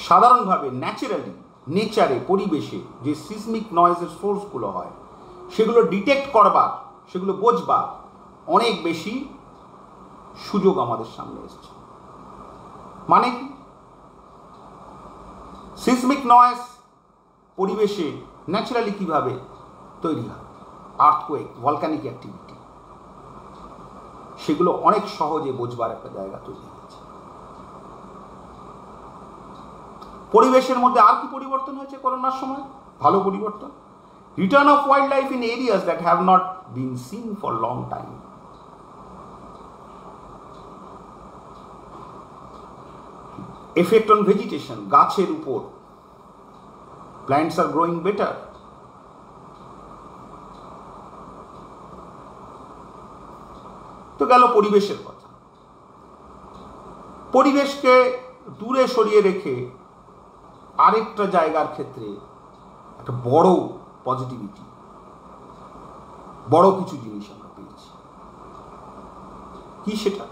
সাধারণভাবে নেচারে পরিবেশে যে সিসমিক নয়েজের সোর্সগুলো হয় সেগুলো ডিটেক্ট করবার, সেগুলো বোঝবার অনেক বেশি সুযোগ আমাদের সামনে এসেছে। মানে কি? সিসমিক নয়েজ পরিবেশে ন্যাচারালি কিভাবে তৈরি হয়, আর্থকুয়েক, ভলকানিক অ্যাক্টিভিটি, সেগুলো অনেক সহজে বোঝবার একটা জায়গা তৈরি হয়েছে। পরিবেশের মধ্যে আর কি পরিবর্তন হয়েছে করোনার সময়? ভালো পরিবর্তন। Return of wild life in areas that have not been seen for long time. Effect on vegetation, গাছের উপর, প্ল্যান্টস আর গ্রোয়িং বেটার। তো গেল পরিবেশের কথা। পরিবেশকে দূরে সরিয়ে রেখে আরেকটা জায়গার ক্ষেত্রে একটা বড় পজিটিভিটি, বড় কিছু জিনিস আমরা পেয়েছি। কি সেটা?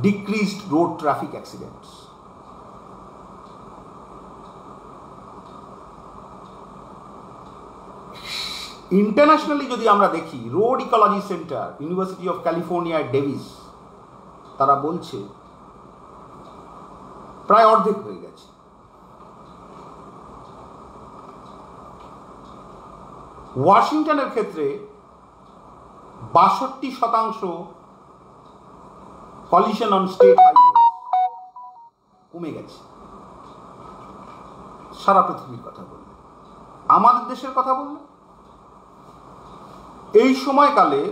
Decreased road traffic accidents. Internationally যদি আমরা দেখি, road ecology centre, university of California Davis, তারা বলছে প্রায় অর্ধেক হয়ে গেছে। ওয়াশিংটনের ক্ষেত্রে 62% পলিউশন অন স্টেট হাইওয়ে কমে গেছে। সারা পৃথিবীর কথা বললে, আমাদের দেশের কথা বললে, এই সময়কালে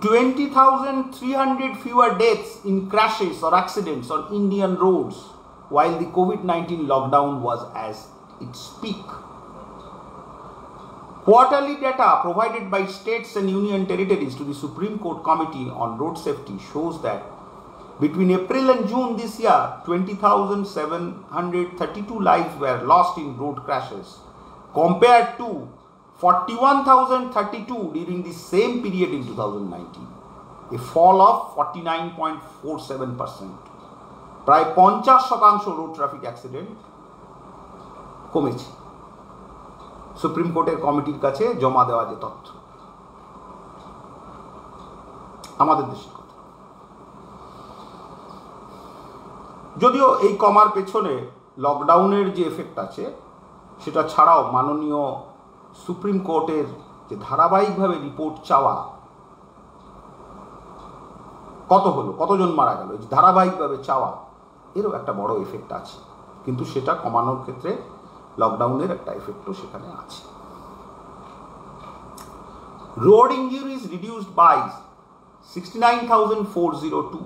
20,300 fewer deaths in crashes or accidents on Indian roads while the COVID-19 lockdown was at its peak. Quarterly data provided by states and union territories to the Supreme Court Committee on Road Safety shows that between April and June this year, 20,732 lives were lost in road crashes compared to 41,032 during the same period in 2019, a fall of 49.47%. প্রায় 50% রোড ট্রাফিক অ্যাক্সিডেন্ট কমেছে, সুপ্রিম কোর্টের কমিটির কাছে জমা দেওয়া যে তথ্য। আমাদের দেশের কথা। যদিও এই কমার পেছনে লকডাউনের যে এফেক্ট আছে সেটা ছাড়াও মাননীয় সুপ্রিম কোর্টের যে ধারাবাহিকভাবে রিপোর্ট চাওয়া, কত হলো, কতজন মারা গেল, এই ধারাবাহিকভাবে চাওয়া, এরও একটা বড় এফেক্ট আছে। কিন্তু সেটা কমানোর ক্ষেত্রে লকডাউনের একটা এফেক্টও সেখানে আছে। Road injuries reduced by 69,402.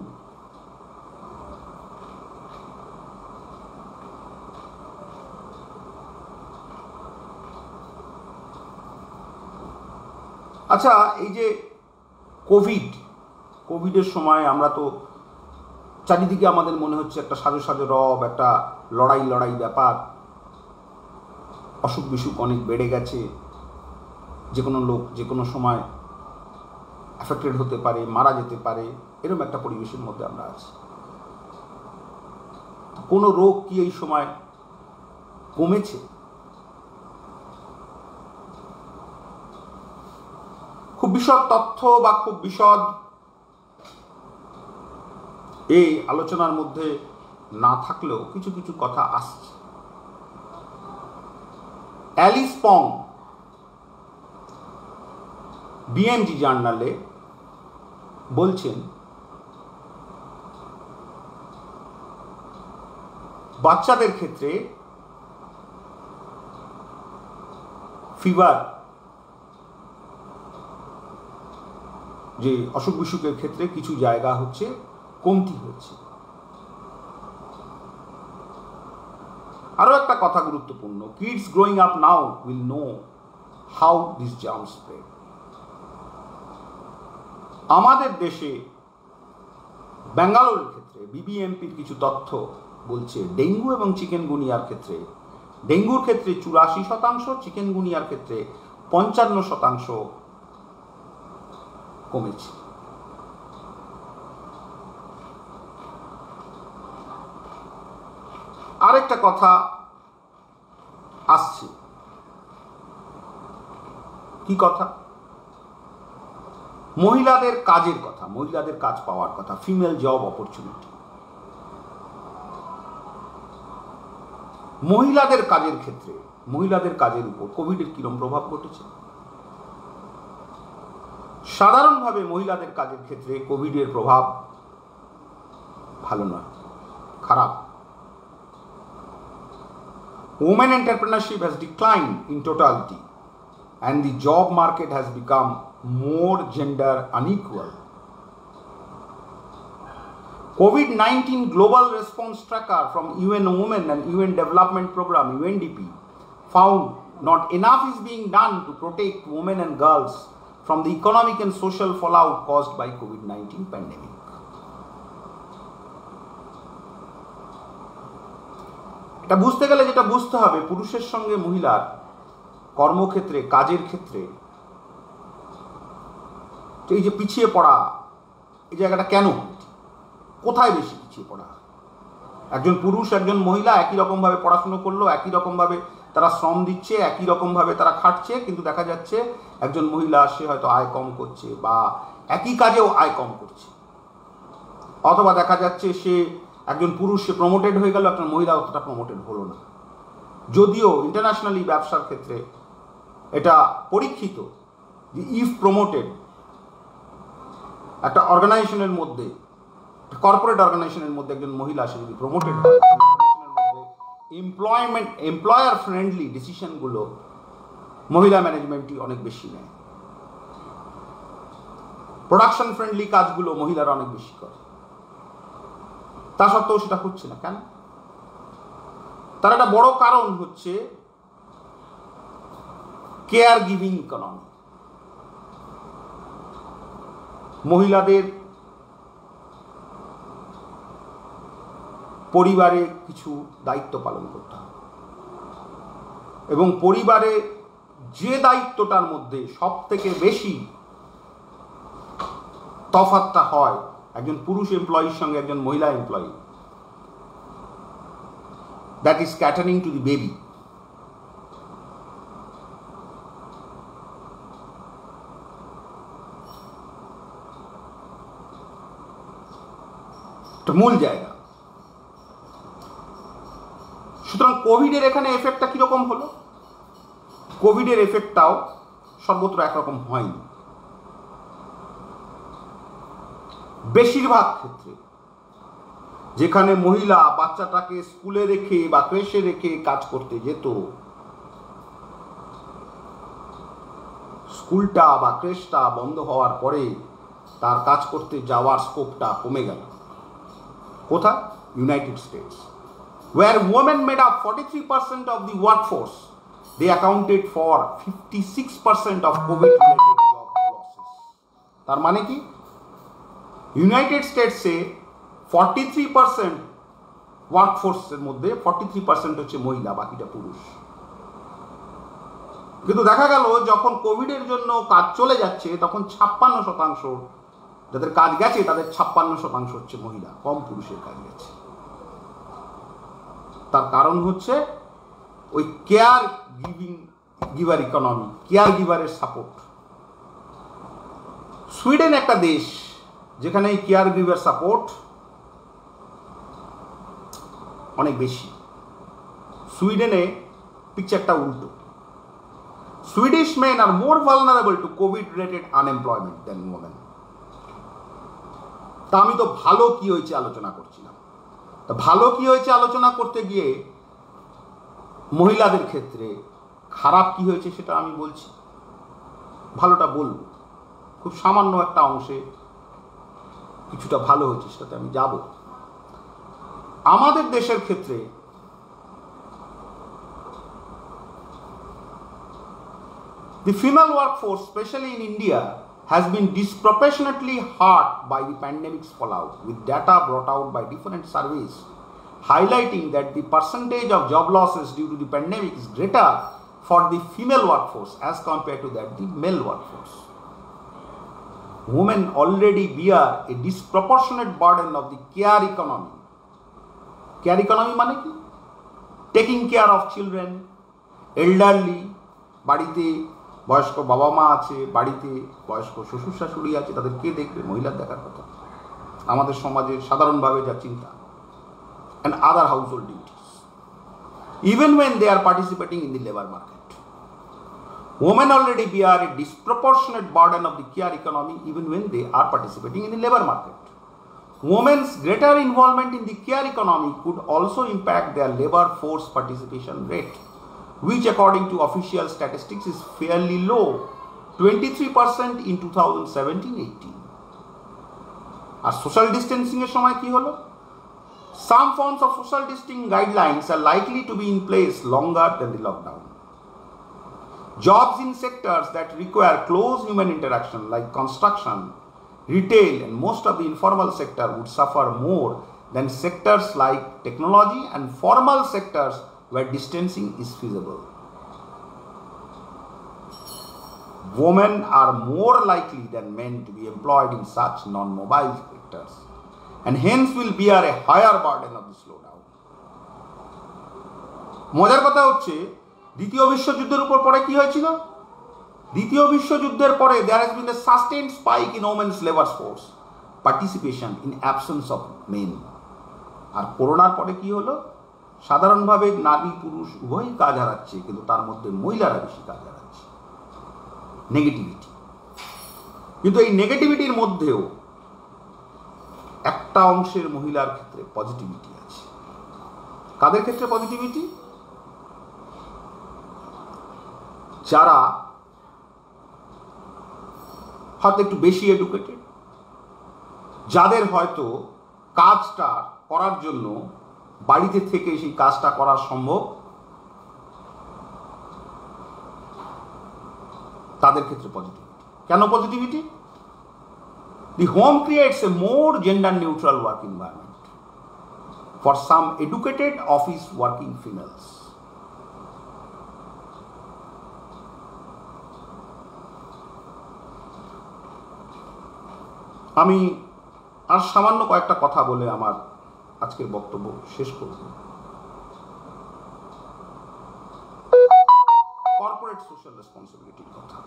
আচ্ছা, এই যে কোভিডের সময় আমরা তো চারিদিকে আমাদের মনে হচ্ছে একটা সাজো সাজো রব, একটা লড়াই ব্যাপার, অসুখ বিসুখ অনেক বেড়ে গেছে, যে কোনো লোক যে কোনো সময় অ্যাফেক্টেড হতে পারে, মারা যেতে পারে, এরকম একটা পরিবেশের মধ্যে আমরা আছি। কোনো রোগ কি এই সময় কমেছে? খুব বিশদ তথ্য বা খুব বিশদ এই আলোচনার মধ্যে না থাকলেও কিছু কিছু কথা আসছে। অ্যালিস পং বিএমজি জার্নালে বলছেন, বাচ্চাদের ক্ষেত্রে ফিভার, যে অসুখ বিসুখের ক্ষেত্রে কিছু জায়গা হচ্ছে কমতি হচ্ছে। আরো একটা কথা গুরুত্বপূর্ণ, kids growing up now will know how this germ spread. আমাদের দেশে ব্যাঙ্গালোরের ক্ষেত্রে বিবিএমপির কিছু তথ্য বলছে, ডেঙ্গু এবং চিকেনগুনিয়ার ক্ষেত্রে, ডেঙ্গুর ক্ষেত্রে 84%, চিকেনগুনিয়ার ক্ষেত্রে 55% কমেছে। আরেকটা কথা আসছে, কি কথা? মহিলাদের কাজের কথা, মহিলাদের কাজ পাওয়ার কথা, ফিমেল জব অপরচুনিটি। মহিলাদের কাজের ক্ষেত্রে, মহিলাদের কাজের উপর কোভিডের কিরকম প্রভাব ঘটেছে? সাধারণভাবে মহিলাদের কাজের ক্ষেত্রে কোভিডের প্রভাব ভালো নয়, খারাপ। Women entrepreneurship has declined in totality and the job market has become more gender unequal. COVID-19 Global Response Tracker from UN Women and UN Development Program UNDP found not enough is being done to protect women and girls from the economic and social fallout caused by COVID-19 pandemic. এটা বুঝতে গেলে যেটা বুঝতে হবে, পুরুষের সঙ্গে মহিলার কর্মক্ষেত্রে, কাজের ক্ষেত্রে এই যে পিছিয়ে পড়া, এই জায়গাটা কেন, কোথায় বেশি পিছিয়ে পড়া? একজন পুরুষ একজন মহিলা একই রকমভাবে পড়াশুনো করলো, একই রকমভাবে তারা শ্রম দিচ্ছে, একই রকমভাবে তারা খাটছে, কিন্তু দেখা যাচ্ছে একজন মহিলা সে হয়তো আয় কম করছে বা একই কাজেও আয় কম করছে, অথবা দেখা যাচ্ছে সে একজন পুরুষ সে প্রমোটেড হয়ে গেল, একটা মহিলা অতটা প্রমোটেড হলো না। যদিও ইন্টারন্যাশনালি ব্যবসার ক্ষেত্রে এটা পরীক্ষিত যে ইফ প্রমোটেড, একটা অর্গানাইজেশনের মধ্যে, কর্পোরেট অর্গানাইজেশনের মধ্যে একজন মহিলা সে যদি প্রমোটেড হয়, এমপ্লয়ার ফ্রেন্ডলি ডিসিশনগুলো মহিলা ম্যানেজমেন্টই অনেক বেশি নেয়, প্রোডাকশন ফ্রেন্ডলি কাজগুলো মহিলারা অনেক বেশি করে। তা সত্ত্বেও সেটা হচ্ছে না কেন? তার একটা বড় কারণ হচ্ছে কেয়ার গিভিং ইকোনমি। মহিলাদের পরিবারে কিছু দায়িত্ব পালন করতে হবে এবং পরিবারে যে দায়িত্বটার মধ্যে সব থেকে বেশি তফাৎটা হয় একজন পুরুষ এমপ্লয়ির সঙ্গে একজন মহিলা employee, that is catering to the baby. মূল জায়গা। সুতরাং কোভিডের এখানে এফেক্টটা কিরকম হলো? কোভিডের এফেক্টটাও সর্বত্র একরকম হয়নি। বেশিরভাগ ক্ষেত্রে যেখানে মহিলা বাচ্চাটাকে স্কুলে রেখে বা ক্রেশে রেখে কাজ করতে যেত, স্কুলটা বা ক্রেশটা বন্ধ হওয়ার পরে তার কাজ করতে যাওয়ার স্কোপটা কমে গেল। কোথায়? United states, where women made up 43% of the workforce. They accounted for 56% of COVID-related job losses. তার মানে কি? ইউনাইটেড স্টেটসে 43% ওয়ার্কফোর্সের মধ্যে 43% হচ্ছে মহিলা, বাকিটা পুরুষ। কিন্তু দেখা গেল যখন কোভিডের জন্য কাজ চলে যাচ্ছে তখন 56% যাদের কাজ গেছে তাদের 56% হচ্ছে মহিলা, কম পুরুষের কাজ গেছে। তার কারণ হচ্ছে ওই কেয়ার গিভার ইকোনমি, কেয়ার গিভারের সাপোর্ট। সুইডেন একটা দেশ যেখানে এই কেয়ার গিভার সাপোর্ট অনেক বেশি। সুইডেনে পিকচারটা উল্টো। Swedish men are more vulnerable to COVID related unemployment than women. তা আমি তো ভালো কি হয়েছে আলোচনা করছিলাম। তা ভালো কি হয়েছে আলোচনা করতে গিয়ে মহিলাদের ক্ষেত্রে খারাপ কি হয়েছে সেটা আমি বলছি। ভালোটা বলবো, খুব সামান্য একটা অংশে কিছুটা ভালো হয়েছে সেটাতে আমি যাব। আমাদের দেশের ক্ষেত্রে the female workforce, especially in India, has been disproportionately hurt by the pandemic's fallout, with data brought out by different surveys highlighting that the percentage of job losses due to the pandemic is greater for the female workforce as compared to that the male workforce. Women already bear a disproportionate burden of the care economy. Care economy মানে কি? Taking care of children, elderly, বাড়িতে বয়স্ক বাবা মা আছে, বাড়িতে বয়স্ক শ্বশুর শাশুড়ি আছে, তাদের কে দেখবে? মহিলার দেখার কথা আমাদের সমাজে সাধারণভাবে যা চিন্তা। And other household duties, even when they are participating in the labor market. Women already bear a disproportionate burden of the care economy even when they are participating in the labor market. Women's greater involvement in the care economy could also impact their labor force participation rate, which according to official statistics is fairly low, 23% in 2017-18. আর সোশ্যাল ডিস্টেন্সিং এর সময় কি হলো? Some forms of social distancing guidelines are likely to be in place longer than the lockdown. Jobs in sectors that require close human interaction like construction, retail and most of the informal sector would suffer more than sectors like technology and formal sectors where distancing is feasible. Women are more likely than men to be employed in such non-mobile sectors and hence will bear a higher burden of the slowdown. মজার কথা হচ্ছে দ্বিতীয় বিশ্বযুদ্ধের উপর পরে কি হয়েছিল? দ্বিতীয় বিশ্বযুদ্ধের পরে there has been a sustained spike in women's labor force participation in absence of men. আর করোনার পরে কি হলো? সাধারণভাবে নারী পুরুষ উভয়ই কাজ হারাচ্ছে, কিন্তু তার মধ্যে মহিলারা বেশি কাজ হারাচ্ছে। নেগেটিভিটি। কিন্তু এই নেগেটিভিটির মধ্যেও একটা অংশের মহিলার ক্ষেত্রে পজিটিভিটি আছে। কাদের ক্ষেত্রে পজিটিভিটি? যারা হয়তো একটু বেশি এডুকেটেড, যাদের হয়তো কাজটা করার জন্য বাড়িতে থেকে সেই কাজটা করা সম্ভব, তাদের ক্ষেত্রে পজিটিভিটি। কেন positivity? The home creates a more gender neutral work environment for some educated office working females. আমি আর সামান্য কয়েকটা কথা বলে আমার আজকের বক্তব্য শেষ করব। কর্পোরেট সোশ্যাল রেসপন্সিবিলিটির কথা।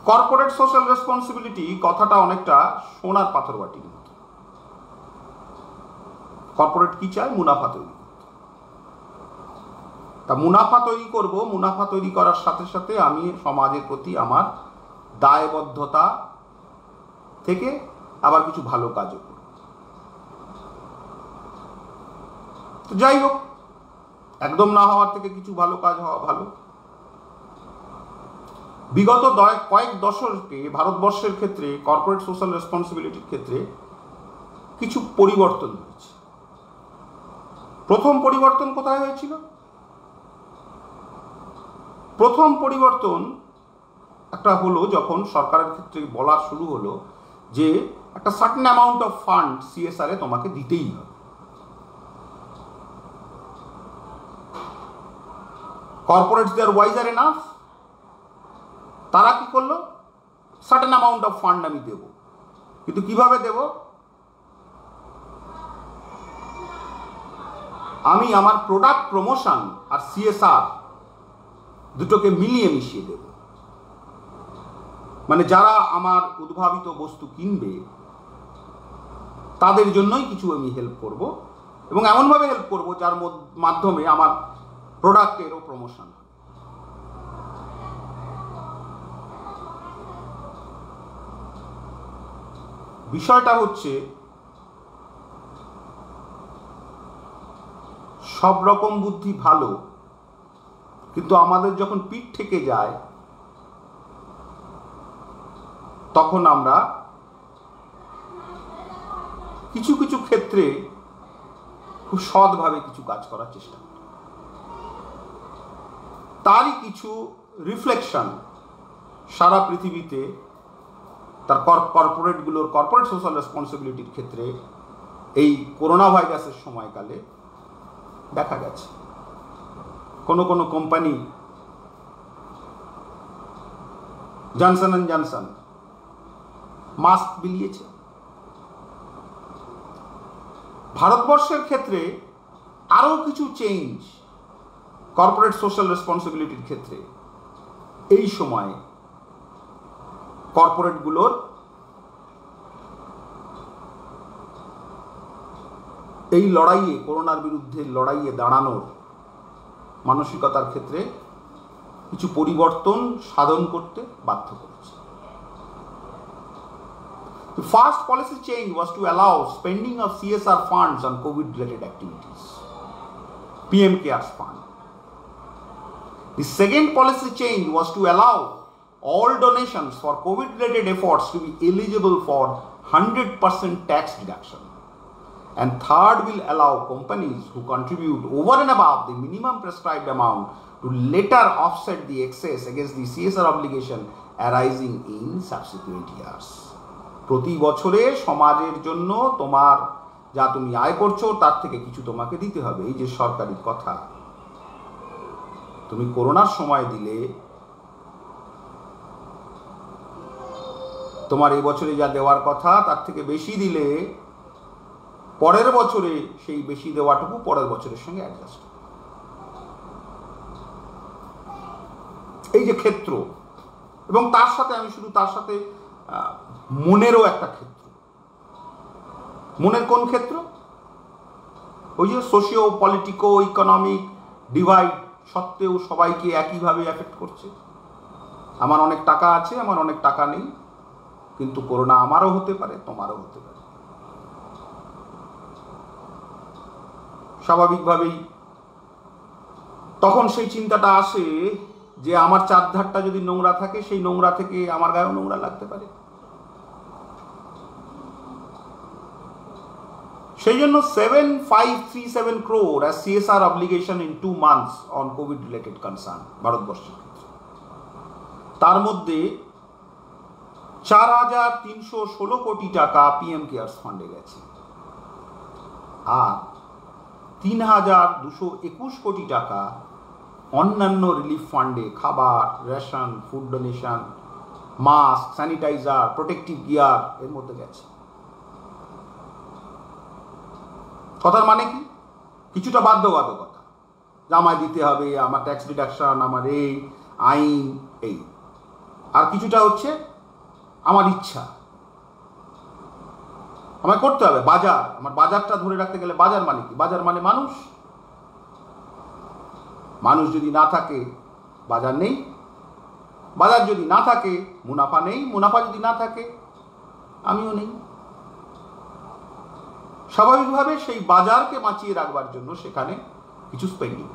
কর্পোরেট সোশ্যাল রেসপন্সিবিলিটি কথাটা অনেকটা সোনার পাথরবাটির মতো। কর্পোরেট কি চায়? মুনাফা তৈরি। তা মুনাফা তৈরি করব, মুনাফা তৈরি করার সাথে সাথে আমি সমাজের প্রতি আমার দায়বদ্ধতা থেকে আবার কিছু ভালো কাজও করব। তো যাই হোক, একদম না হওয়ার থেকে কিছু ভালো কাজ হওয়া ভালো। বিগত কয়েক দশকে ভারতবর্ষের ক্ষেত্রে কর্পোরেট সোশ্যাল রেসপন্সিবিলিটির ক্ষেত্রে কিছু পরিবর্তন হয়েছে। প্রথম পরিবর্তন কোথায় হয়েছিল? প্রথম পরিবর্তন একটা হলো যখন সরকারের ক্ষেত্রে বলা শুরু হলো যে একটা certain amount of fund CSR এ তোমাকে দিতেই হবে। Corporates they are wiser enough, তারা কি করলো? সার্টেন অ্যামাউন্ট অফ ফান্ড আমি দেব, কিন্তু কিভাবে দেব? আমি আমার প্রোডাক্ট প্রমোশন আর সিএসআর দুটোকে মিলিয়ে মিশিয়ে দেব। মানে যারা আমার উদ্ভাবিত বস্তু কিনবে তাদের জন্যই কিছু আমি হেল্প করব, এবং এমনভাবে হেল্প করব যার মাধ্যমে আমার প্রোডাক্টেরও প্রমোশন হবে। বিষয়টা হচ্ছে সব রকম বুদ্ধি ভালো, কিন্তু আমাদের যখন পিঠ থেকে যায় তখন আমরা কিছু কিছু ক্ষেত্রে খুব সৎভাবে কিছু কাজ করার চেষ্টা করি। তারই কিছু রিফ্লেকশন সারা পৃথিবীতে তার কর্পোরেটগুলোর কর্পোরেট সোশ্যাল রেসপন্সিবিলিটির ক্ষেত্রে এই করোনা ভাইরাসের সময়কালে দেখা গেছে। কোনো কোনো company, Johnson and Johnson, mask বিলিয়েছে। ভারতবর্ষের ক্ষেত্রে আরও কিছু চেঞ্জ কর্পোরেট সোশ্যাল রেসপন্সিবিলিটির ক্ষেত্রে এই সময়ে কর্পোরেটগুলোর এই লড়াইয়ে, করোনার বিরুদ্ধে লড়াইয়ে দাঁড়ানোর মানসিকতার ক্ষেত্রে কিছু পরিবর্তন সাধন করতে বাধ্য করেছে। The first policy change was to allow spending of CSR funds on COVID-related activities, PM CARES Fund. The second policy change was to allow all donations for COVID-related efforts to be eligible for 100% tax deduction. And third will allow companies who contribute over and above the minimum prescribed amount to later offset the excess against the CSR obligation arising in subsequent years. প্রতি বছরে সমাজের জন্য তোমার যা তুমি আয় করছো তার থেকে কিছু তোমাকে দিতে হবে। এই যে সরকারি কথা, তুমি করোনার সময় দিলে, তোমার এই বছরে যা দেওয়ার কথা তার থেকে বেশি দিলে পরের বছরে সেই বেশি দেওয়াটুকু পরের বছরের সঙ্গে অ্যাডজাস্ট হবে। এই যে ক্ষেত্র, এবং তার সাথে আমি শুধু তার সাথে মনেরও একটা ক্ষেত্র। মনের কোন ক্ষেত্র? ওই যে সোশিও পলিটিকো ইকোনমিক ডিভাইড সত্ত্বেও সবাইকে একইভাবে এফেক্ট করছে। আমার অনেক টাকা আছে, আমার অনেক টাকা নেই, কিন্তু করোনা আমারও হতে পারে, তোমারও হতে পারে। স্বাভাবিকভাবেই তখন সেই চিন্তাটা আসে যে আমার চারধারটা যদি নোংরা থাকে, সেই নোংরা থেকে আমার গায়েও নোংরা লাগতে পারে। সেই জন্য 7537 crore as CSR obligation in 2 months on COVID related concern ভারতবর্ষের ক্ষেত্রে। তার মধ্যে 4316 কোটি টাকা পিএম কেয়ার্স ফান্ডে গেছে, আর 3221 কোটি টাকা অন্যান্য রিলিফ ফান্ডে খাবার, রেশন, food donation, mask, sanitiser, protective gear এর মধ্যে গেছে। কথার মানে কি? কিছুটা বাধ্যবাধকতা, আমায় দিতে হবে, আমার ট্যাক্স ডিডাকশন, আমার এই আইন, এই, আর কিছুটা হচ্ছে আমার ইচ্ছা, আমায় করতে হবে। বাজার, আমার বাজারটা ধরে রাখতে গেলে বাজার মানে কি? বাজার মানে মানুষ। মানুষ যদি না থাকে বাজার নেই, বাজার যদি না থাকে মুনাফা নেই, মুনাফা যদি না থাকে আমিও নেই। স্বাভাবিকভাবে সেই বাজারকে বাঁচিয়ে রাখবার জন্য সেখানে কিছু স্পেন্ডিং।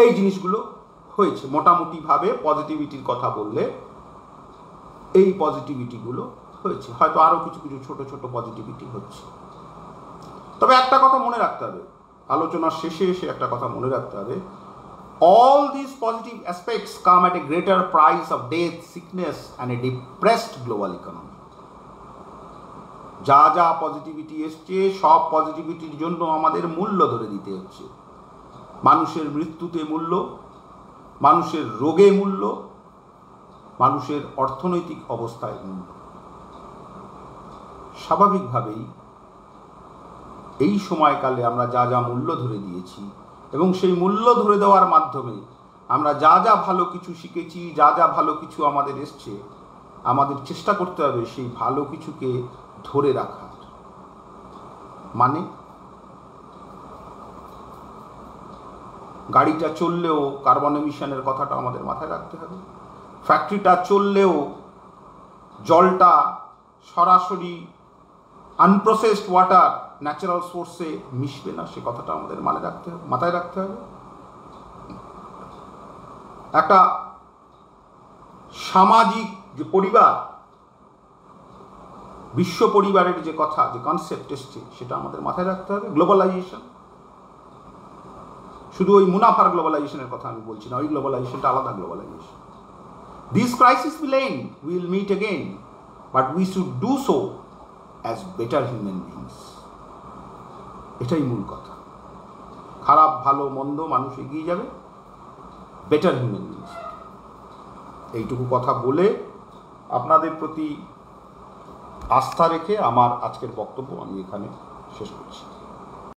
এই জিনিসগুলো হয়েছে। মোটামুটিভাবে পজিটিভিটির কথা বললে এই পজিটিভিটিগুলো হয়েছে, হয়তো আরও কিছু কিছু ছোট ছোট পজিটিভিটি হচ্ছে। তবে একটা কথা মনে রাখতে হবে, আলোচনার শেষে এসে একটা কথা মনে রাখতে হবে, all these positive aspects come at a greater price of death, sickness and a depressed global economy. যা যা পজিটিভিটি এসছে সব পজিটিভিটির জন্য আমাদের মূল্য ধরে দিতে হচ্ছে। মানুষের মৃত্যুতে মূল্য, মানুষের রোগে মূল্য, মানুষের অর্থনৈতিক অবস্থায় মূল্য। স্বাভাবিকভাবেই এই সময়কালে আমরা যা যা মূল্য ধরে দিয়েছি এবং সেই মূল্য ধরে দেওয়ার মাধ্যমে আমরা যা যা ভালো কিছু শিখেছি, যা যা ভালো কিছু আমাদের এসছে, আমাদের চেষ্টা করতে হবে সেই ভালো কিছুকে ধরে রাখার। মানে গাড়িটা চললেও কার্বন এমিশনের কথাটা আমাদের মাথায় রাখতে হবে। ফ্যাক্টরিটা চললেও জলটা সরাসরি আনপ্রসেসড ওয়াটার ন্যাচারাল সোর্সে মিশবে না, সে কথাটা আমাদের মাথায় রাখতে হবে। একটা সামাজিক যে পরিবার, বিশ্ব পরিবারের যে কথা, যে কনসেপ্ট এসছে, সেটা আমাদের মাথায় রাখতে হবে। গ্লোবালাইজেশন, শুধু ওই মুনাফার গ্লোবালাইজেশনের কথা আমি বলছি না, ওই গ্লোবালাইজেশনটা আলাদা globalisation. This crisis will end, we will meet again, but we should do so as better human beings. এটাই মূল কথা। খারাপ ভালো মন্দ মানুষ এগিয়ে যাবে, বেটার হিউম্যান বিংস। এইটুকু কথা বলে আপনাদের প্রতি আস্থা রেখে আমার আজকের বক্তব্য আমি এখানে শেষ করছি।